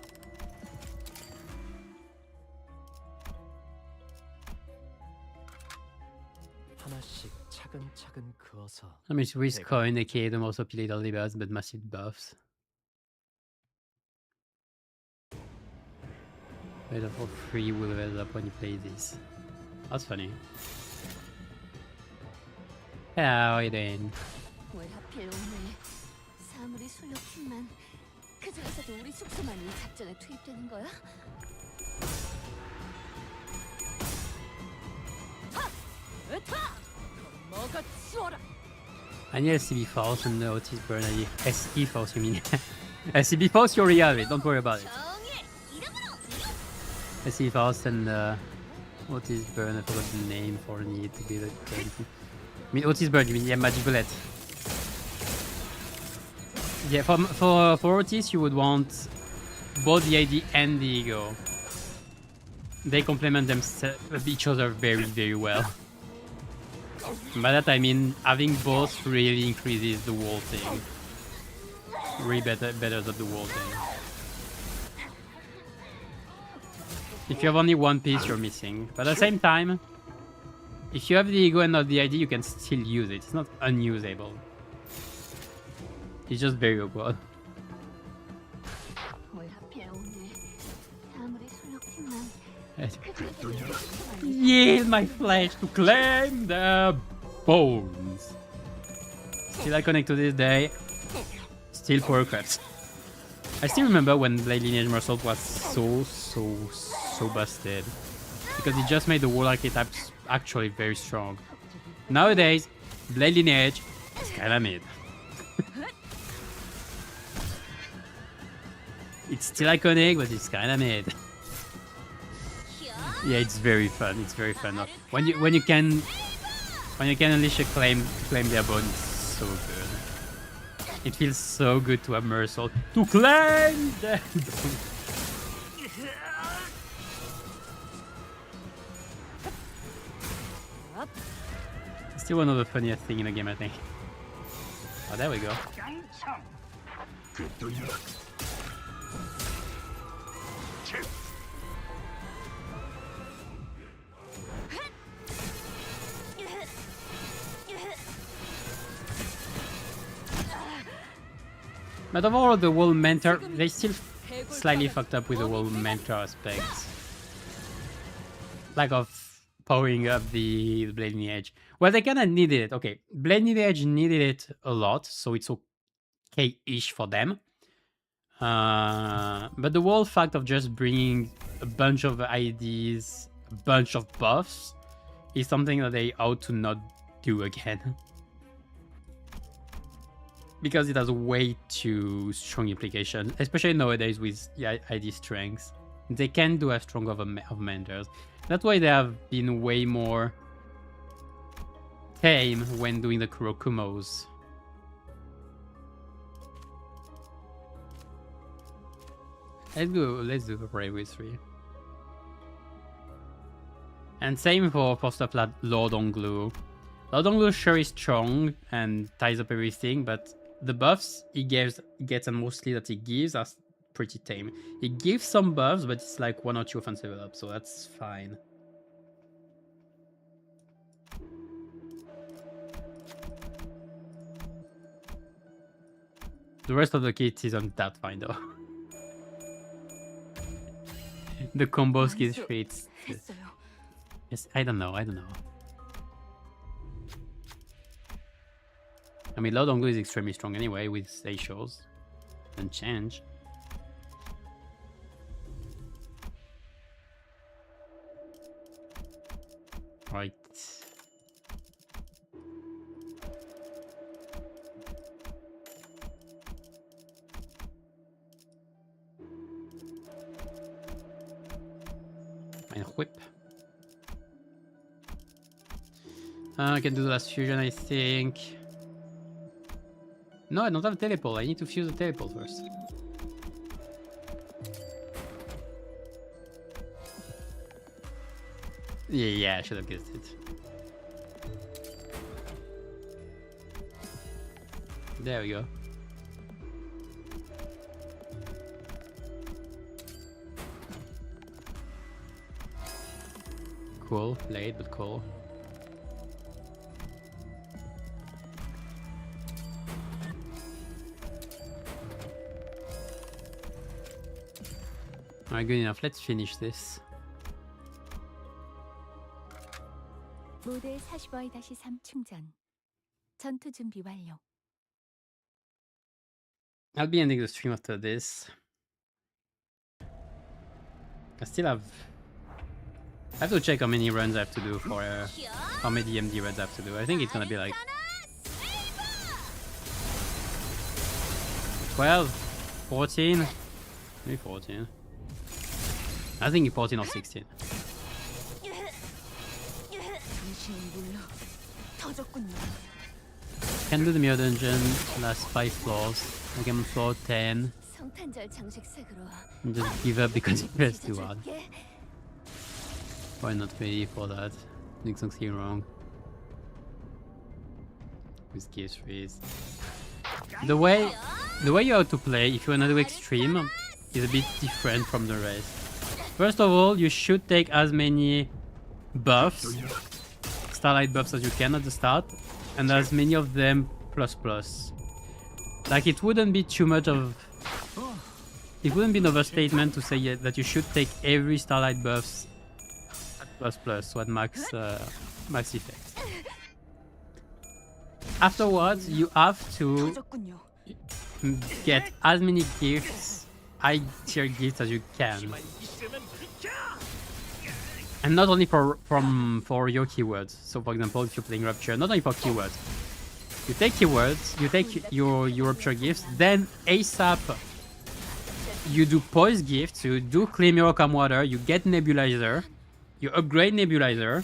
I mean, risk coin, aka the most popular libers, but massive buffs. Better for free will level up when you play this. That's funny. Hello, how are you doing? 왜 하필 오늘 사물이 술력팀만 그 중에서도 우리 숙소만 이 작전에 투입되는 거야? 하! 으타! 먹어 치워라! I need SCB Force and Otis Burn. I need SE Force, you mean? SCB Force, you already have it, don't worry about it. 정일! 이름으로! SCB Force and Otis Burn, I forgot the name for it to be the I mean, Otis Burn, you mean, yeah, Magic Bullet. Yeah, for Otis, you would want both the ID and the Ego. They complement each other very, very well. By that I mean having both really increases the wall thing. Really betters up the wall thing. If you have only one piece, you're missing. But at the same time, if you have the Ego and not the ID, you can still use it. It's not unusable. It's just very awkward. 왜 하필 오늘 사물이 술력팀만 Use my flesh to claim the bones. Still iconic to this day. Still power crafts. I still remember when Blade Lineage Mersault was so busted. Because it just made the wall archetypes actually very strong. Nowadays, Blade Lineage is kinda mid. It's still iconic, but it's kinda mid. Yeah, it's very fun. It's very fun. When you can unleash a claim to claim their bone, it's so good. It feels so good to have Mersault to claim their bone. Still one of the funniest thing in the game, I think. Oh, there we go. But overall, the wall mentor, they still slightly fucked up with the wall mentor aspects. Lack of powering up the Blade Lineage. Well, they kinda needed it. Okay, Blade Lineage needed it a lot, so it's okay-ish for them. But the whole fact of just bringing a bunch of IDs, a bunch of buffs, is something that they ought to not do again. Because it has way too strong implication, especially nowadays with ID strengths. They can do as strong of mentors. That's why they have been way more tame when doing the Kurokumos. Let's do the Bravery 3. And same for stuff like Lord on Glue. Lord on Glue sure is strong and ties up everything, but the buffs he gets and mostly that he gives are pretty tame. He gives some buffs, but it's like 1 or 2 offensive up, so that's fine. The rest of the kit isn't that fine though. The combo skill fits. Yes, I don't know. I mean, Lord Ongu is extremely strong anyway with Seishos and Change. Right. And whip. I can do the last fusion, I think. No, I don't have a teleport. I need to fuse the teleport first. Yeah, I should have guessed it. There we go. Cool, late but cool. Alright, good enough. Let's finish this. 모델 45-3 충전. 전투 준비 완료. I'll be ending the stream after this. I still have... I have to check how many runs I have to do for... how many MD runs I have to do. I think it's gonna be like... 12? 14? Maybe 14. I think 14 or 16. Can do the mirror dungeon, last 5 floors. I can floor 10. 성탄절 장식색으로 And just give up because it feels too hard. Probably not ready for that. Doing something wrong. With gear trees. The way you have to play, if you wanna do extreme, is a bit different from the rest. First of all, you should take as many buffs, starlight buffs as you can at the start, and as many of them plus. Like it wouldn't be too much of... It wouldn't be an overstatement to say that you should take every starlight buffs at plus, so at max effect. Afterwards, you have to get as many gifts, high tier gifts as you can. And not only for your keywords. So for example, if you're playing Rupture, not only for keywords. You take keywords, you take your Rupture gifts, then ASAP you do Poise gifts, you do Clear Mirror Calm Water, you get Nebulizer, you upgrade Nebulizer,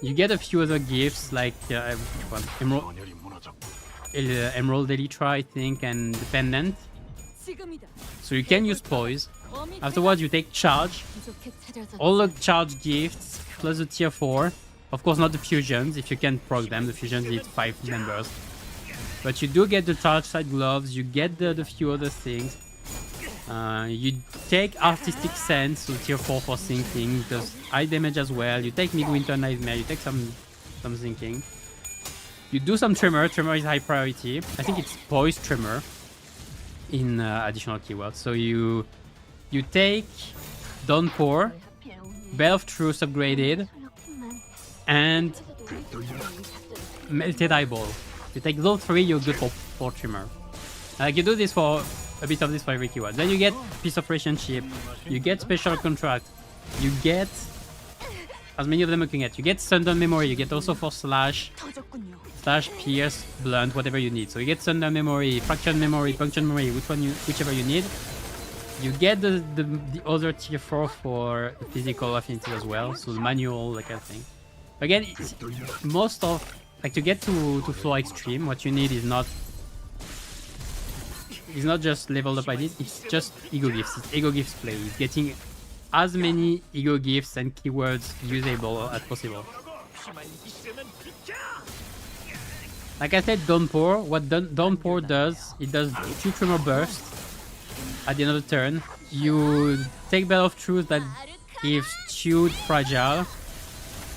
you get a few other gifts like Emerald Elytra, I think, and Dependent. So you can use Poise. Afterwards, you take Charge, all the Charge gifts, plus the tier 4. Of course, not the fusions, if you can proc them, the fusions need 5 members. But you do get the Charge Side Gloves, you get the few other things. You take Artistic Sense, so tier 4 for sinking, does high damage as well. You take Midwinter Nightmare, you take some sinking. You do some Tremor, Tremor is high priority. I think it's Poise Tremor in additional keywords. So you take Downpour, Bell of Truth upgraded, and Melted Eyeball. You take those 3, you're good for Tremor. Like you do this for a bit of this for every keyword. Then you get Piece of Relationship, you get Special Contract, you get as many of them you can get. You get Sundown Memory, you get also for Slash, Pierce, Blunt, whatever you need. So you get Sundown Memory, Fraction Memory, Puncture Memory, whichever you need. You get the other tier 4 for the physical affinities as well, so the manual, that kind of thing. Again, most of, like to get to floor extreme, what you need is not just leveled up like this, it's just ego gifts. It's ego gifts play. It's getting as many ego gifts and keywords usable as possible. Like I said, Downpour, what Downpour does, it does 2 Tremor bursts at the end of the turn. You take Bell of Truth that gives 2 Fragile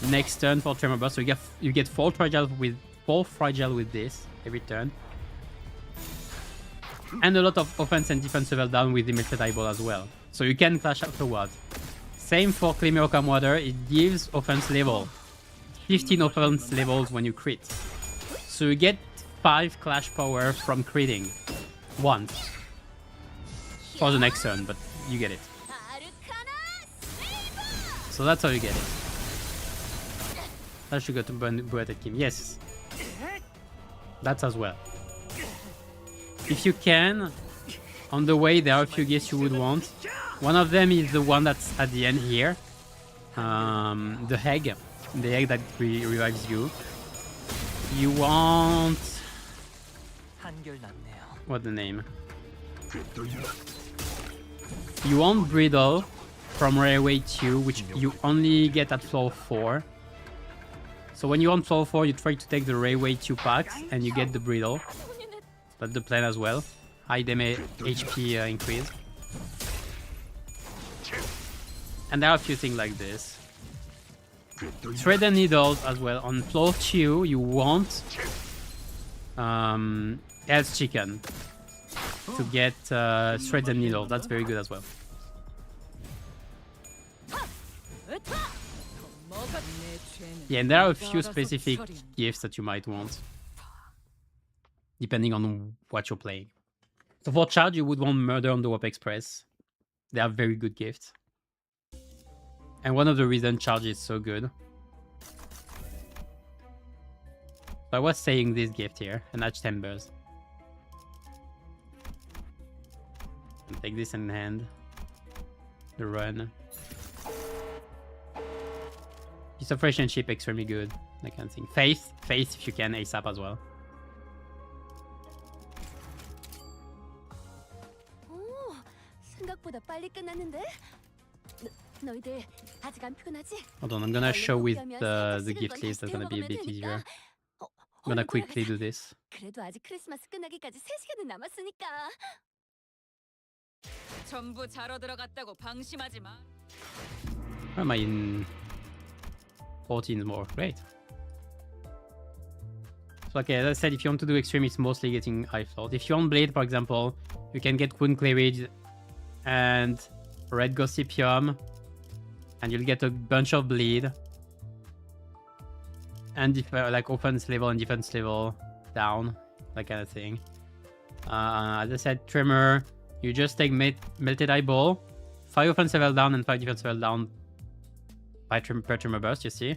next turn for Tremor burst, so you get 4 Fragile with this every turn. And a lot of offense and defense level down with the Melted Eyeball as well. So you can clash afterwards. Same for Clear Mirror Calm Water, it gives offense level. 15 offense levels when you crit. So you get 5 clash power from critting once. For the next turn, but you get it. So that's how you get it. I should go to Bueted Kim. Yes. That's as well. If you can, on the way there are a few gifts you would want. One of them is the one that's at the end here. The egg. The egg that revives you. You want... What's the name? You want Bridle from Railway 2, which you only get at floor 4. So when you're on floor 4, you try to take the Railway 2 packs and you get the Bridle. That's the plan as well. High damage HP increase. And there are a few things like this. Thread and Needles as well. On floor 2, you want Hell's Chicken. to get threads and needles. That's very good as well. Yeah, and there are a few specific gifts that you might want, depending on what you're playing. So for charge, you would want Murder on the Warp Express. They are very good gifts. And one of the reasons charge is so good. So I was saying this gift here, an Hatch Timbers. Take this in hand. The run. Piece of fresh and cheap, extremely good. That kind of thing. Faith if you can, ASAP as well. 오, 생각보다 빨리 끝났는데? 너희들 아직 안 피곤하지? Hold on, I'm gonna show with the gift list. That's gonna be a bit easier. I'm gonna quickly do this. 그래도 아직 크리스마스 끝나기까지 3시간은 남았으니까. 전부 자러 들어갔다고 방심하지 마. Where am I in 14 more? Great. So okay, as I said, if you want to do extreme, it's mostly getting high float. If you want blade, for example, you can get Wound Cleavage and Red Gossipium, and you'll get a bunch of bleed. And like offense level and defense level down, that kind of thing. As I said, Tremor, you just take Melted Eyeball, 5 offense level down and 5 defense level down per Tremor burst, you see.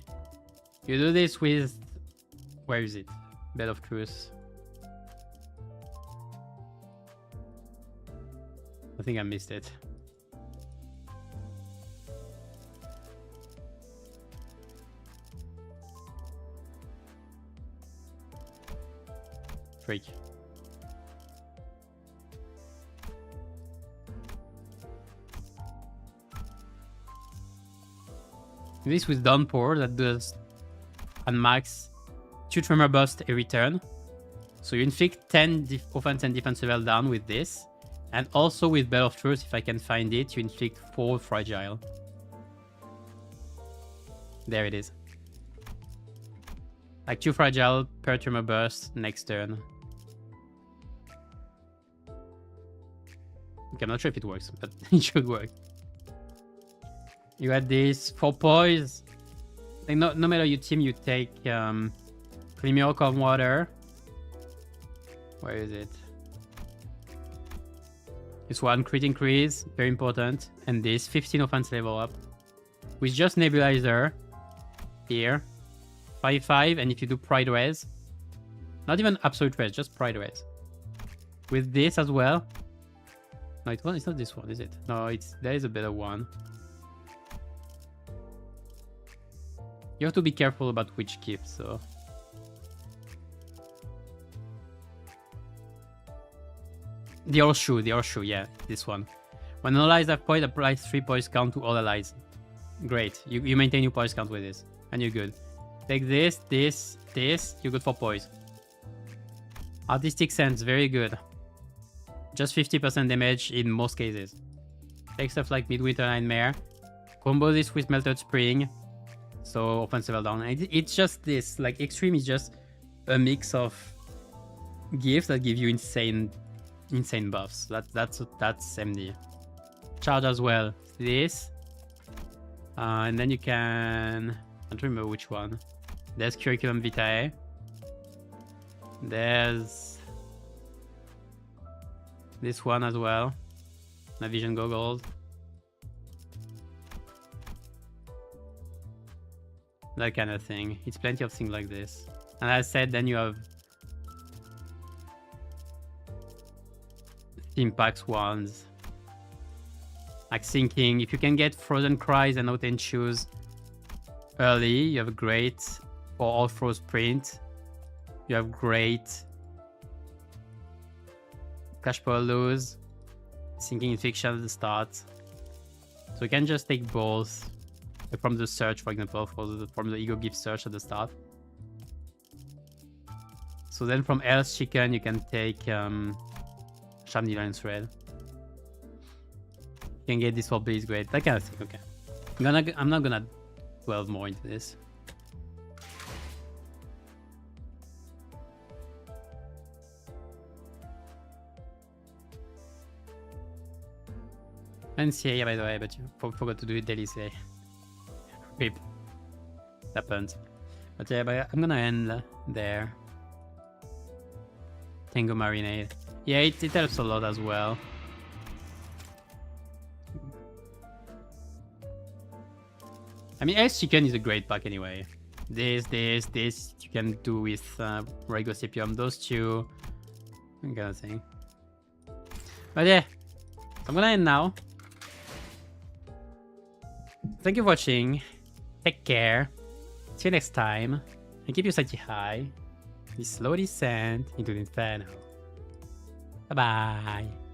You do this with... Where is it? Bed of Truth. I think I missed it. Freak. This with Downpour that does on max 2 Tremor Burst every turn. So you inflict 10 offense and defense level down with this. And also with Bell of Truth, if I can find it, you inflict 4 Fragile. There it is. Like 2 Fragile per Tremor Burst next turn. Okay, I'm not sure if it works, but it should work. You add this for poise. Like no matter your team, you take Premier Calm Water. Where is it? This one, crit increase, very important. And this 15 offense level up. With just Nebulizer here. 5/5, and if you do Pride Res, not even Absolute Res, just Pride Res. With this as well. No, it's not this one, is it? No, there is a better one. You have to be careful about which gift, so. The Horseshoe, yeah, this one. When allies have poise, apply 3 poise count to all allies. Great, you maintain your poise count with this, and you're good. Take this, you're good for poise. Artistic Sense, very good. Just 50% damage in most cases. Take stuff like Midwinter Nightmare. Combo this with Melted Spring. So offense level down. It's just this, like Extreme is just a mix of gifts that give you insane buffs. That's MD. Charge as well. This. And then you can... I don't remember which one. There's Curriculum Vitae. There's this one as well. Navision Goggles. That kind of thing. It's plenty of things like this. And as I said, then you have Team Packs ones. Like Sinking. If you can get Frozen Cries and Out and Choose early, you have a great for All Froze Print. You have great Cash Power Lose, Sinking in Fiction at the start. So you can just take both from the search, for example, from the Ego Gift search at the start. So then from Hell's Chicken, you can take Sham Divine Thread. You can get this for Blaze Great, that kind of thing. Okay, I'm not gonna delve more into this. And CA, by the way, but you forgot to do it daily CA. Rip. Happens. But yeah, but I'm gonna end there. Tango Marinade. Yeah, it helps a lot as well. I mean, Ice Chicken is a great pack anyway. This, you can do with Regocipium, those two. I'm gonna think. But yeah, I'm gonna end now. Thank you for watching. Take care. See you next time. And keep your sanity high. This slow descent into the inferno. Bye bye.